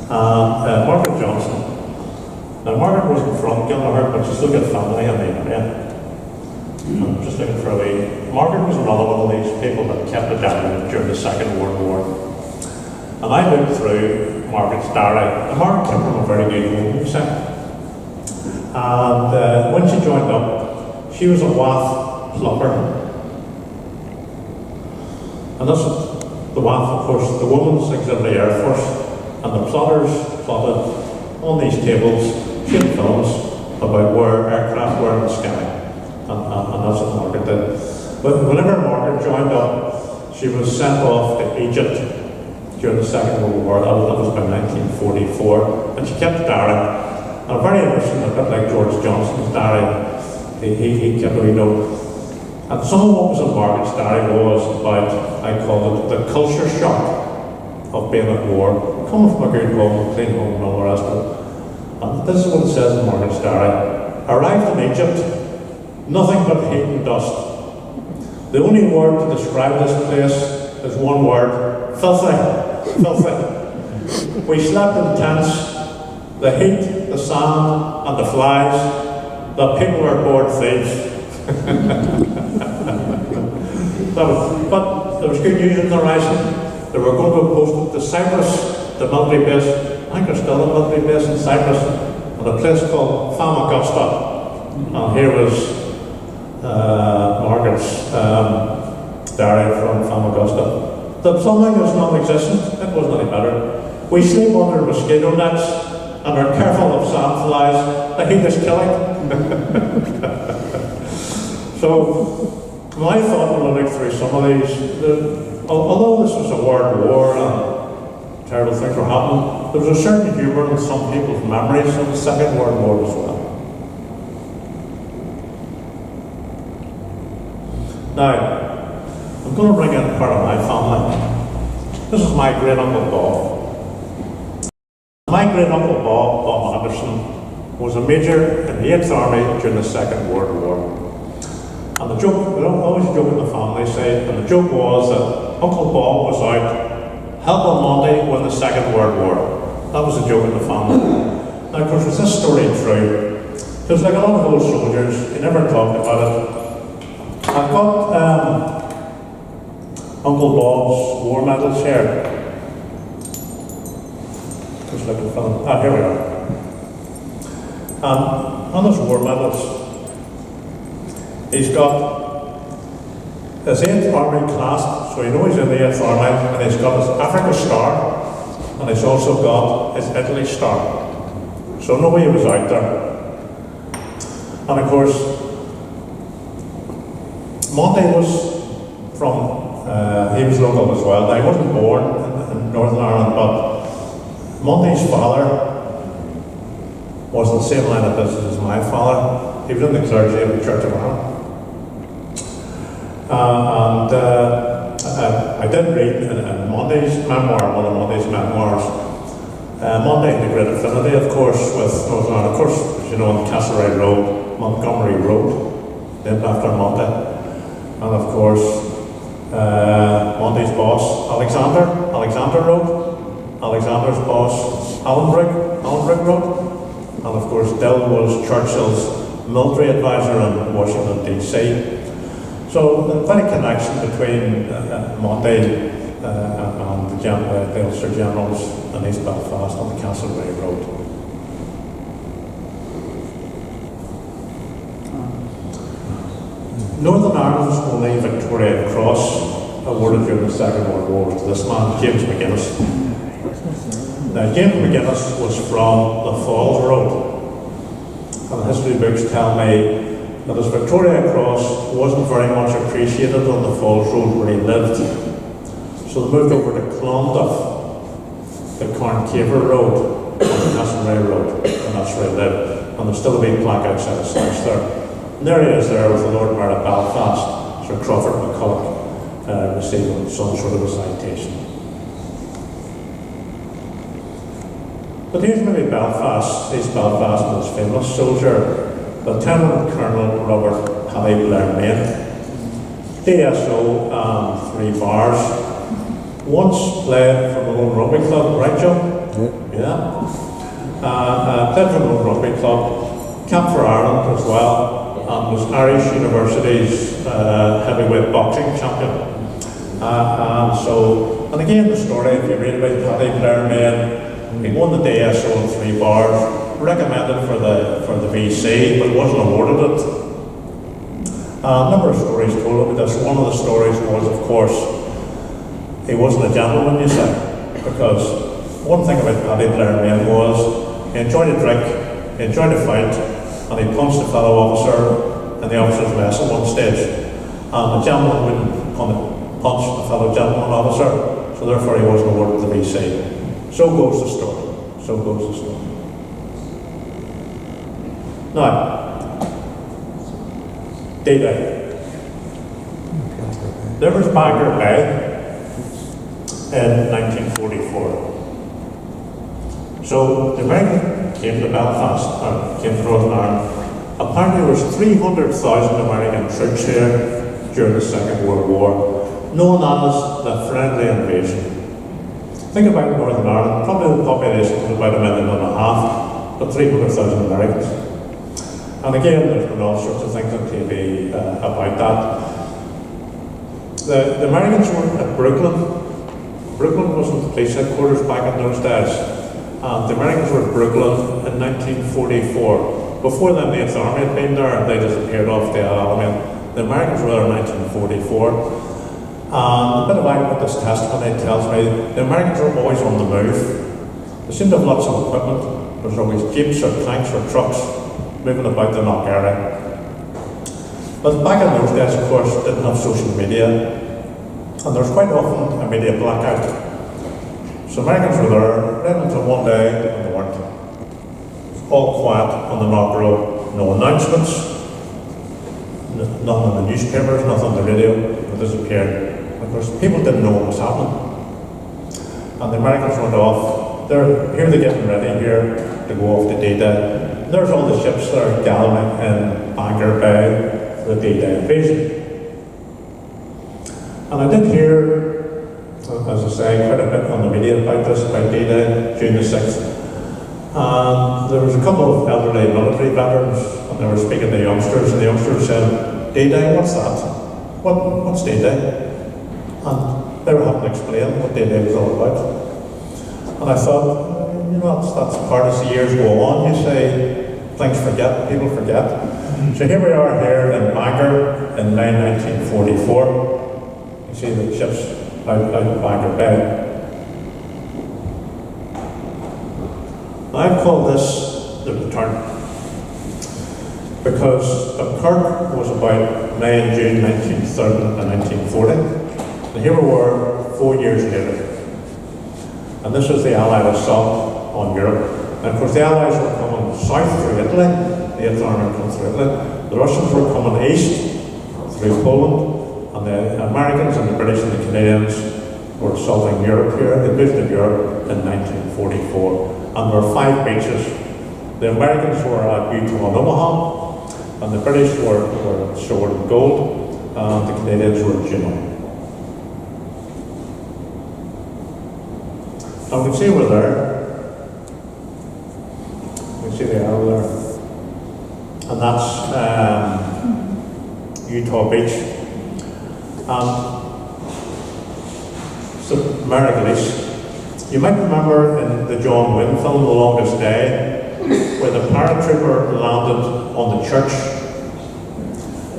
Margaret Johnson. Now Margaret wasn't from Gilnahirk, but she still got family in the area. I'm just looking for a way. Margaret was another one of these people that kept it down during the Second World War. And I looked through Margaret's diary, and Margaret came from a very good home, you see. And when she joined up, she was a WAF plumber. And this is the WAF, of course, the Women's Auxiliary Air Force, and the plotters plotted on these tables, shaped films about where aircraft were in the sky. And that's what Margaret did. But whenever Margaret joined up, she was sent off to Egypt during the Second World War. That was about 1944, and she kept a diary. And very interesting, a bit like George Johnson's diary, he kept a wee note. And some of what was in Margaret's diary was about, I call it the culture shock of being at war, coming from a good home, clean home, and all the rest of it. And this is what it says in Margaret's diary. Arrived in Egypt, nothing but heat and dust. The only word to describe this place is one word: filthy. Filthy. We slept in tents, the heat, the sand, and the flies. The people were bored thieves. But there was good news in the horizon. They were going to be posted to Cyprus, the military base. I think there's still a military base in Cyprus, and a place called Famagusta. And here was Margaret's diary from Famagusta. That something is non-existent, it wasn't any better. We sleep under mosquito nets and are careful of sandflies. The heat is killing. So, my thought when I looked through some of these, although this was a world war and terrible things were happening, there was a certain humour in some people's memories of the Second World War as well. Now, I'm going to bring in part of my family. This is my great-uncle Bob. My great-uncle Bob Anderson, was a major in the 8th Army during the Second World War. And the joke, we always joke in the family, say, and the joke was that Uncle Bob was out helping Monty win the Second World War. That was a joke in the family. Now, of course, was this story true? Because like a lot of old soldiers, they never talked about it. I've got Uncle Bob's war medals here. Just looking for them. Here we are. On those war medals, he's got his 8th Army class, so you know he's in the 8th Army, and he's got his Africa Star, and he's also got his Italy Star. So no way he was out there. And of course, Monty was he was local as well. Now, he wasn't born in Northern Ireland, but Monty's father was in the same line of business as my father. He was in the clergy of the Church of Ireland. I did read in Monty's memoir, one of Monty's memoirs, Monty had a great affinity, of course, with Northern Ireland. Of course, as you know, on the Castlereagh Road, Montgomery Road, named after Monty. And of course, Monty's boss, Alexander Road, Alexander's boss, Allenbrick Road. And of course, Dill was Churchill's military advisor in Washington, D.C. So the very connection between Monty and the Ulster Generals in East Belfast on the Castlereagh Road. Northern Ireland's only Victoria Cross awarded during the Second World War to this man, James McGuinness. Now, James McGuinness was from the Falls Road, and the history books tell me that his Victoria Cross wasn't very much appreciated on the Falls Road where he lived. So they moved over to Clonduff, the Carncaver Road, on the Castlereagh Road, and that's where he lived. And there's still a big plaque outside his house there. And there he is there with the Lord Mayor of Belfast, Sir Crawford McCulloch, receiving some sort of a citation. But here's maybe Belfast, East Belfast, and its famous soldier, Lieutenant Colonel Robert Paddy Blair-Main, DSO and 3 bars. Once played for the Lone Rugby Club, right, John? Yeah. Played for the Lone Rugby Club, camped for Ireland as well, and was Irish University's heavyweight boxing champion. And again, the story, if you read about Paddy Blair-Main, he won the DSO in 3 bars. Recommended for the VC, but wasn't awarded it. A number of stories told about this. One of the stories was, of course, he wasn't a gentleman, you say, because one thing about Paddy Blair-Main was he enjoyed a drink, he enjoyed a fight, and he punched a fellow officer in the officer's mess at one stage. And the gentleman wouldn't punch a fellow gentleman officer, so therefore he wasn't awarded the VC. So goes the story. So goes the story. Now, D-Day. There was Bangor Bay in 1944. So the Americans came to Belfast, came to Northern Ireland. Apparently there was 300,000 American troops here during the Second World War, known as the Friendly Invasion. Think about Northern Ireland, probably the population was about 1.5 million, but 300,000 Americans. And again, there's been all sorts of things on TV about that. The Americans were at Brooklyn. Brooklyn wasn't the police headquarters back in those days. The Americans were at Brooklyn in 1944. Before then, the 8th Army had been there, they disappeared off the Alamein. The Americans were there in 1944. A bit of eyewitness testimony tells me the Americans were always on the move. They seemed to have lots of equipment. There's always jeeps or tanks or trucks moving about the Knock area. But back in those days, of course, didn't have social media, and there was quite often a media blackout. So Americans were there right until one day when they weren't. All quiet on the Knock Road, no announcements, nothing in the newspapers, nothing on the radio, they disappeared. Of course, people didn't know what was happening. And the Americans went off. They're getting ready here to go off to D-Day. There's all the ships there galloping in Bangor Bay for the D-Day invasion. And I did hear, as I say, quite a bit on the media about this, about D-Day, June the 6th. And there was a couple of elderly military veterans, and they were speaking to youngsters, and the youngsters said, D-Day, what's that? What's D-Day? And they were having to explain what D-Day was all about. And I thought, that's part as the years go on, you say, things people forget. So here we are here in Bangor in May 1944. You see the ships out Bangor Bay. I call this the return because Dunkirk was about May and June 1930 and 1940, and here we were 4 years later. And this was the Allied assault on Europe. And of course the Allies were coming south through Italy, the 8th Army would come through Italy, the Russians were coming east through Poland, and the Americans and the British and the Canadians were assaulting Europe here. They moved to Europe in 1944. And there were 5 beaches. The Americans were at Utah and Omaha, and the British were at Sword and Gold, and the Canadians were at Juneau. And we can see we're there. We can see the arrow there. And that's Utah Beach. And so Mariglees. You might remember in the John Wynne film, The Longest Day, where the paratrooper landed on the church,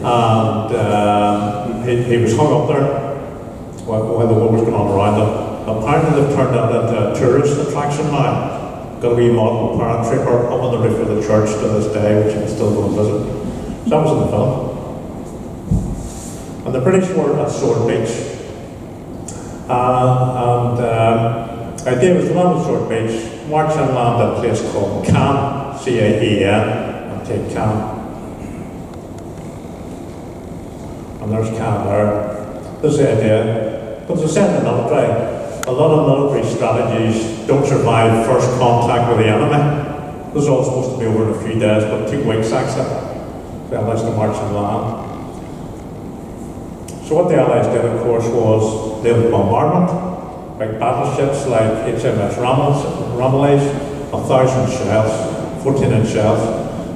and he was hung up there while the war was going on around him. Apparently they've turned that into a tourist attraction now. Got a wee model paratrooper up on the roof of the church to this day, which you can still go and visit. So that was in the film. And the British were at Sword Beach. The idea was to land at Sword Beach, march and land at a place called Caen, C-A-E-N, and take Caen. And there's Caen there. This is the idea. But as I said in the military, a lot of military strategies don't survive first contact with the enemy. This was all supposed to be over in a few days, but 2 weeks actually. The Allies to march and land. So what the Allies did, of course, was they had bombardment. Big battleships like HMS Ramillies, 1,000 shells, 14-inch shells.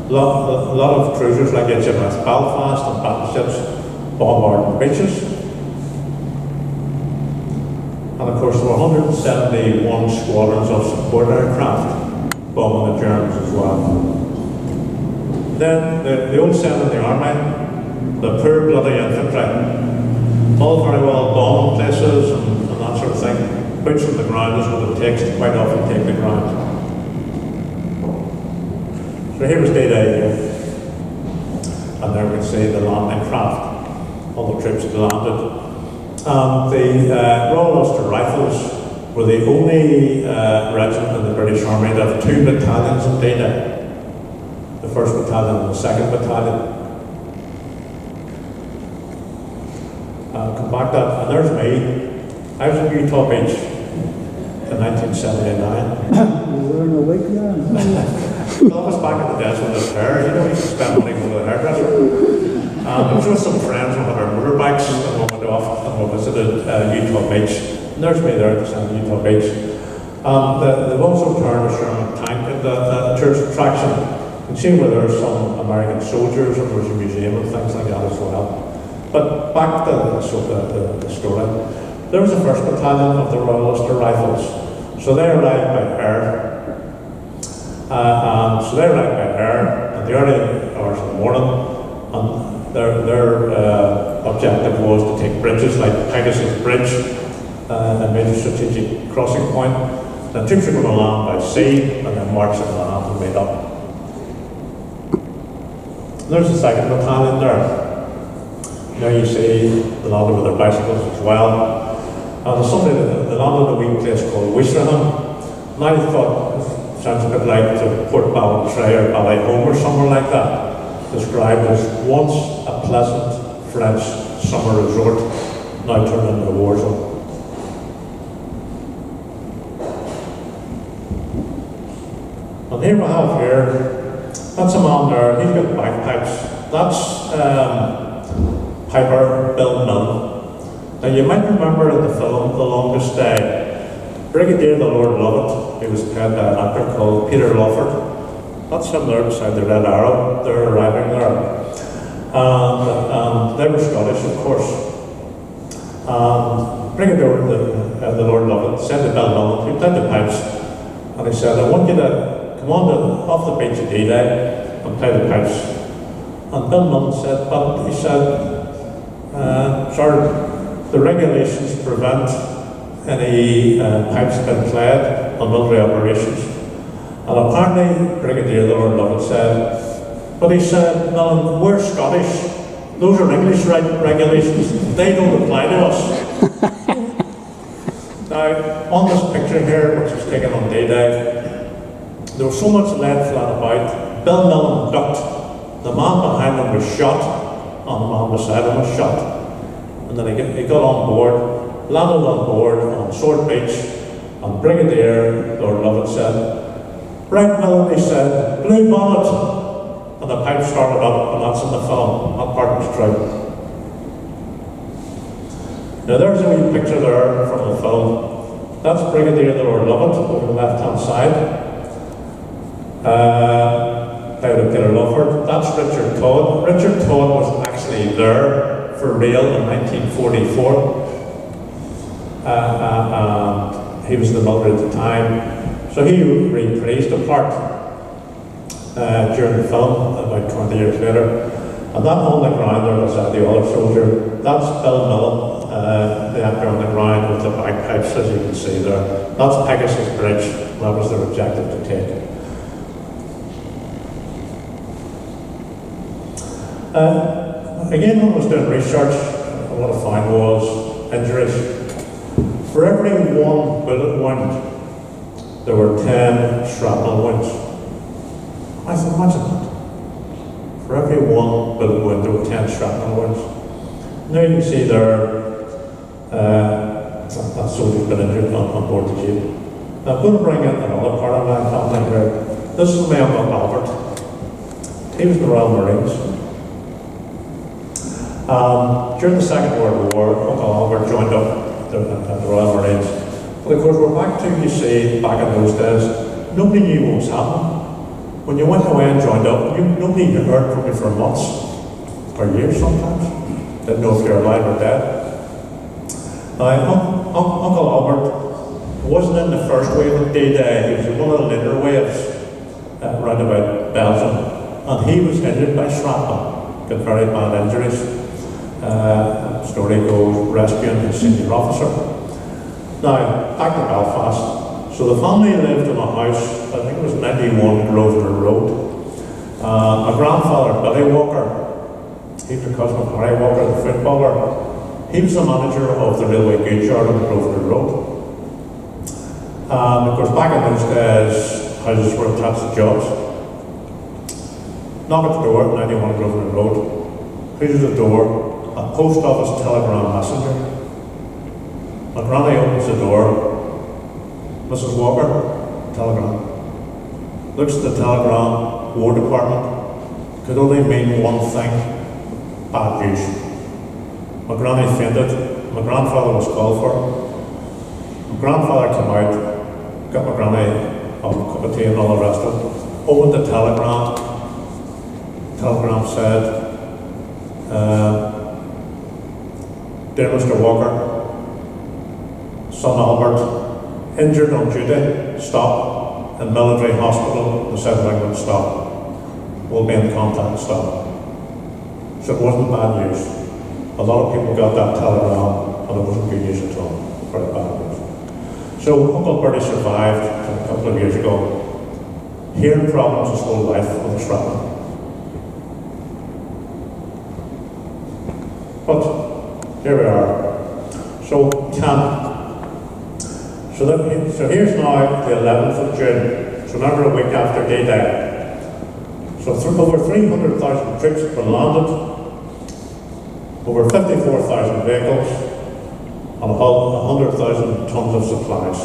A lot of cruisers like HMS Belfast and battleships bombarding beaches. And of course there were 171 squadrons of support aircraft bombing the Germans as well. Then the old saying in the army, the poor bloody infantry, all very well bombing places and that sort of thing. Boots on the ground is what it takes to quite often take the ground. So here was D-Day here. And there we can see the landing craft. All the troops had landed. And the Royal Ulster Rifles were the only regiment in the British Army to have 2 battalions in D-Day. The 1st Battalion and the 2nd Battalion. Come back that, and there's me. I was in Utah Beach in 1979. You were in a wig then? Well, I was back at the desk with his hair. You know, he used to spend money with a hairdresser. I was with some friends on our motorbikes and we went off and we visited Utah Beach. And there's me there at the Utah Beach. They've also turned a Sherman tank into a tourist attraction. You can see where there are some American soldiers and there's a museum and things like that as well. But back to the story. There was the 1st Battalion of the Royal Ulster Rifles. So they arrived by air. So they arrived by air in the early hours of the morning. And their objective was to take bridges like Pegasus Bridge, a major strategic crossing point. The troops were going to land by sea and then march and land and meet up. There's the 2nd Battalion there. Now you see they landed with their bicycles as well. And somebody they landed at a wee place called Wistreham. And I thought it sounds a bit like the Port Ballantrae or Ballyhome or somewhere like that. Described as once a pleasant French summer resort, now turned into a war zone. And here we have that's a man there, he's got bagpipes. That's Piper Bill Nunn. Now you might remember in the film The Longest Day, Brigadier the Lord Lovett, he was played by an actor called Peter Lawford. That's him there beside the Red Arrow. They're arriving there. And they were Scottish, of course. And Brigadier the Lord Lovett said to Bill Nunn, he played the pipes, and he said, I want you to come on off the beach at D-Day and play the pipes. And Bill Nunn said, but he said, sir, the regulations prevent any pipes being played on military operations. And apparently Brigadier Lord Lovett said, but he said, no, we're Scottish. Those are English regulations. They don't apply to us. Now, on this picture here, which was taken on D-Day, there was so much lead flying about. Bill Millen ducked. The man behind him was shot, and the man beside him was shot. And then he got on board, landed on board on Sword Beach, and Brigadier Lord Lovett said, right, Millen, he said, blue bonnet. And the pipe started up, and that's in the film. That part was true. Now there's a wee picture there from the film. That's Brigadier Lord Lovett over the left-hand side. Out of Peter Lawford. That's Richard Todd. Richard Todd was actually there for real in 1944. And he was in the military at the time. So he reprised the part during the film about 20 years later. And that on the ground there was the other soldier. That's Bill Millen, the actor on the ground with the bagpipes, as you can see there. That's Pegasus Bridge. That was their objective to take. Again, when I was doing research, what I found was injuries. For every one bullet wound, there were 10 shrapnel wounds. I thought, imagine that. For every one bullet wound, there were 10 shrapnel wounds. Now you can see there, that soldier's been injured on board the ship. Now I'm going to bring in another part of my family here. This is my Uncle Albert. He was in the Royal Marines. During the Second World War, Uncle Albert joined up the Royal Marines. But of course, we're back to, you see, back in those days, nobody knew what was happening. When you went away and joined up, nobody heard from you for months, or years sometimes. Didn't know if you were alive or dead. Uncle Albert wasn't in the first wave of D-Day, he was in one of the later waves round about Belgium, and he was injured by shrapnel, got very bad injuries. Story goes, rescuing his senior officer. Now, back to Belfast. So the family lived in a house, I think it was 91 Grosvenor Road. My grandfather, Billy Walker, he was a cousin of Harry Walker, the footballer. He was the manager of the railway goods yard on Grosvenor Road. And of course, back in those days, houses were attached to jobs. Knock at the door, 91 Grosvenor Road. Who's at the door? A post office telegram messenger. My granny opens the door. Mrs. Walker, telegram. Looks at the telegram, War Department. Could only mean one thing, bad news. My granny fainted. My grandfather was called for. My grandfather came out, got my granny a cup of tea and all the rest of it. Opened the telegram. Telegram said, dear Mr. Walker, son Albert, injured on duty, stop. In military hospital, the South of England, stop. We'll be in contact, stop. So it wasn't bad news. A lot of people got that telegram, and it wasn't good news at all. Very bad news. So Uncle Bertie survived a couple of years ago. Hearing problems his whole life with the shrapnel. But here we are. So camp. So here's now the 11th of June. So another week after D-Day. So over 300,000 troops have been landed, over 54,000 vehicles, and 100,000 tons of supplies.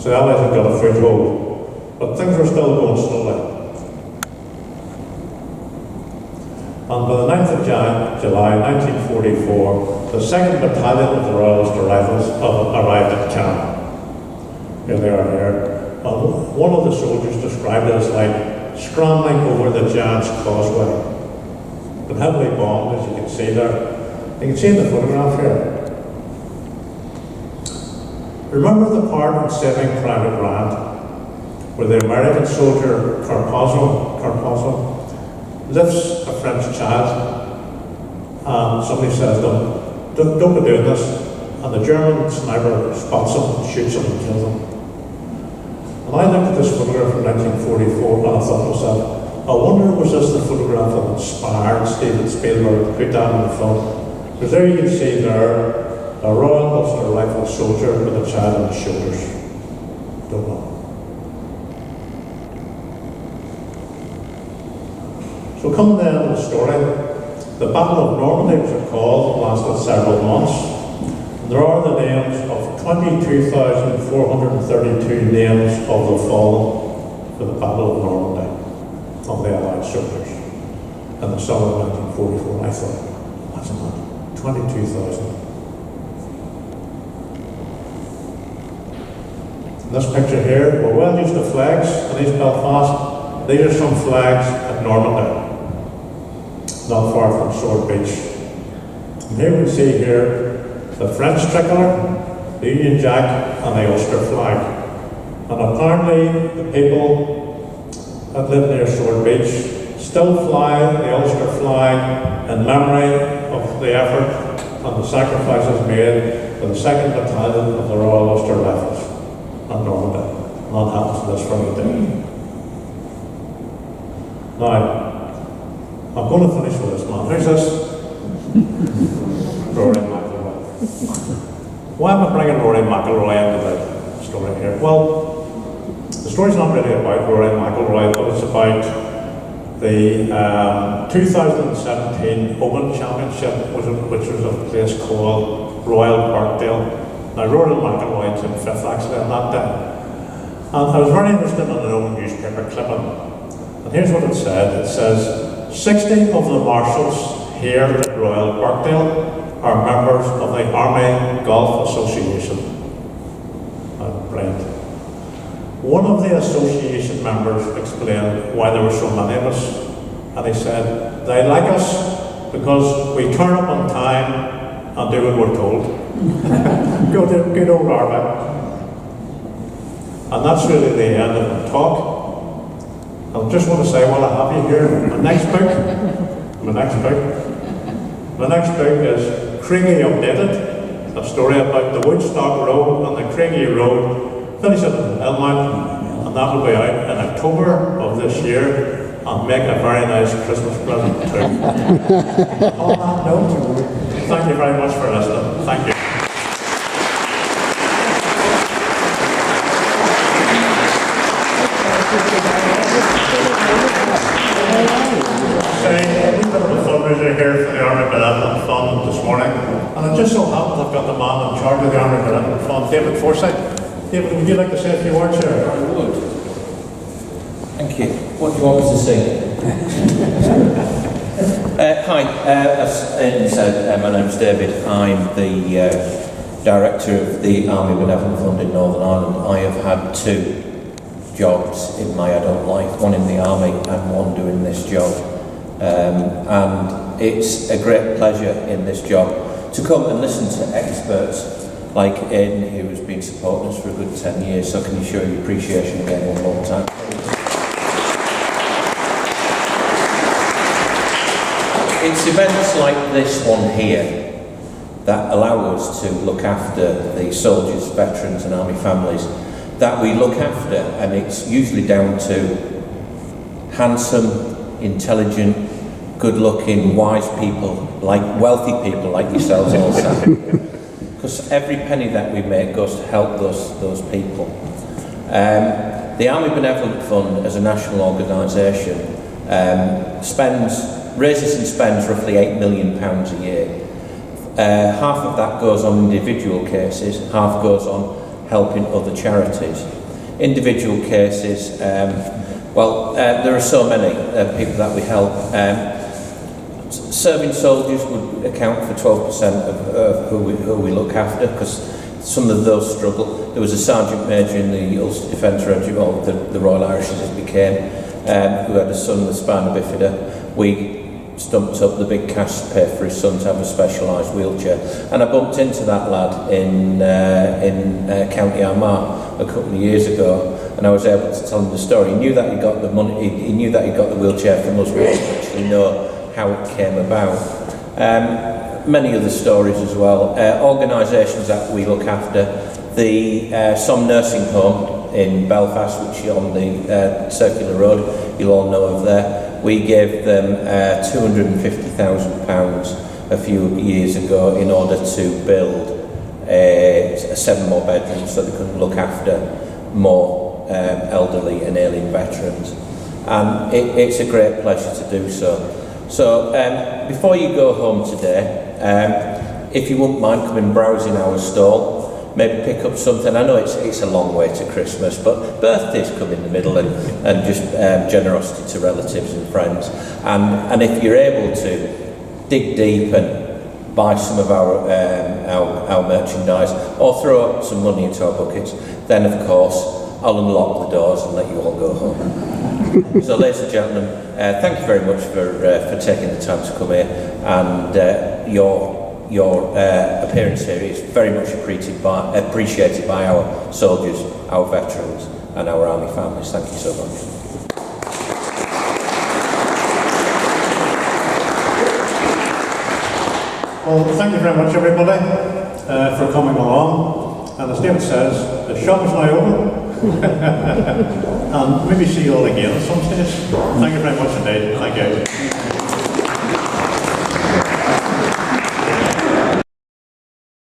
So the Allies have got a foothold, but things are still going slowly. And by the 9th of July 1944, the 2nd Battalion of the Royalist Rifles arrived at camp. Here they are here. And one of the soldiers described it as like scrambling over the Giant's Causeway. But heavily bombed, as you can see there. You can see in the photograph here. Remember the part in Saving Private Ryan, where the American soldier Carpazzo lifts a French child, and somebody says to him, don't be doing this. And the German sniper spots them, shoots them and kills them. And I looked at this photograph from 1944 and I thought to myself, I wonder was this the photograph that inspired Steven Spielberg to put that in the film? Because there you can see there a Royal Ulster Rifle soldier with a child on his shoulders. Don't know. So coming then to the story, the Battle of Normandy, which it called, lasted several months. There are the names of 22,432 names of the fallen for the Battle of Normandy, of the Allied soldiers in the summer of 1944. And I thought, imagine that, 22,000. This picture here, we're well used to flags in East Belfast. These are some flags at Normandy, not far from Sword Beach. And here we see here the French tricolour, the Union Jack and the Ulster flag. And apparently the people that live near Sword Beach still fly the Ulster flag in memory of the effort and the sacrifices made for the 2nd Battalion of the Royal Ulster Rifles at Normandy. And that happens to this very day. Now, I'm going to finish with this man. Who's this? Rory McIlroy. Why am I bringing Rory McIlroy into the story here? Well, the story's not really about Rory McIlroy, but it's about the 2017 Open Championship, which was a place called Royal Parkdale. Now, Rory McIlroy came 5th actually on that day. And I was very interested in an old newspaper clipping. And here's what it said. It says, 60 of the marshals here at Royal Parkdale are members of the Army Golf Association. Brilliant. One of the association members explained why there were so many of us. And he said, they like us because we turn up on time and do what we're told. Good old Army. And that's really the end of the talk. I just want to say while I have you here, my next book is Cregagh Updated, a story about the Woodstock Road and the Cregagh Road, finish up in Belmont, and that will be out in October of this year, and make a very nice Christmas present too. On that note, thank you very much for listening. Thank you. Fundraiser here for the Army Benevolent Fund this morning, and it just so happens I've got the man in charge of the Army Benevolent Fund, David Forsyth. David, would you like to say a few words here? I would. Thank you. What do you want me to sing? Hi, as Aidan said, my name's David. I'm the Director of the Army Benevolent Fund in Northern Ireland. I have had 2 jobs in my adult life, one in the Army and one doing this job. And it's a great pleasure in this job to come and listen to experts like Aidan, who has been supporting us for a good 10 years. So can you show your appreciation again one more time? It's events like this one here that allow us to look after the soldiers, veterans and army families that we look after, and it's usually down to handsome, intelligent, good-looking, wise people, like wealthy people like yourselves also. Because every penny that we make goes to help those people. The Army Benevolent Fund, as a national organisation, raises and spends roughly £8 million a year. Half of that goes on individual cases, half goes on helping other charities. Individual cases, there are so many people that we help. Serving soldiers would account for 12% of who we look after, because some of those struggle. There was a Sergeant Major in the Ulster Defence Regiment, or the Royal Irish as it became, who had a son with spina bifida. We stumped up the big cash to pay for his son to have a specialised wheelchair. And I bumped into that lad in County Armagh a couple of years ago, and I was able to tell him the story. He knew that he got the money, he knew that he got the wheelchair from us, but he didn't actually know how it came about. many other stories as well. Organisations that we look after, the Some Nursing Home in Belfast, which is on the Circular Road, you'll all know of there. We gave them £250,000 a few years ago in order to build 7 more bedrooms so they could look after more elderly and ailing veterans. And it's a great pleasure to do so. So before you go home today, if you wouldn't mind coming browsing our stall, maybe pick up something. I know it's a long way to Christmas, but birthdays come in the middle, and just generosity to relatives and friends. And if you're able to dig deep and buy some of our merchandise, or throw up some money into our buckets, then of course I'll unlock the doors and let you all go home. So ladies and gentlemen, thank you very much for taking the time to come here, and your appearance here is very much appreciated by our soldiers, our veterans and our army families. Thank you so much. Well, thank you very much, everybody, for coming along. And as David says, the shop is now open. And maybe see you all again at some stage. Thank you very much indeed. Thank you.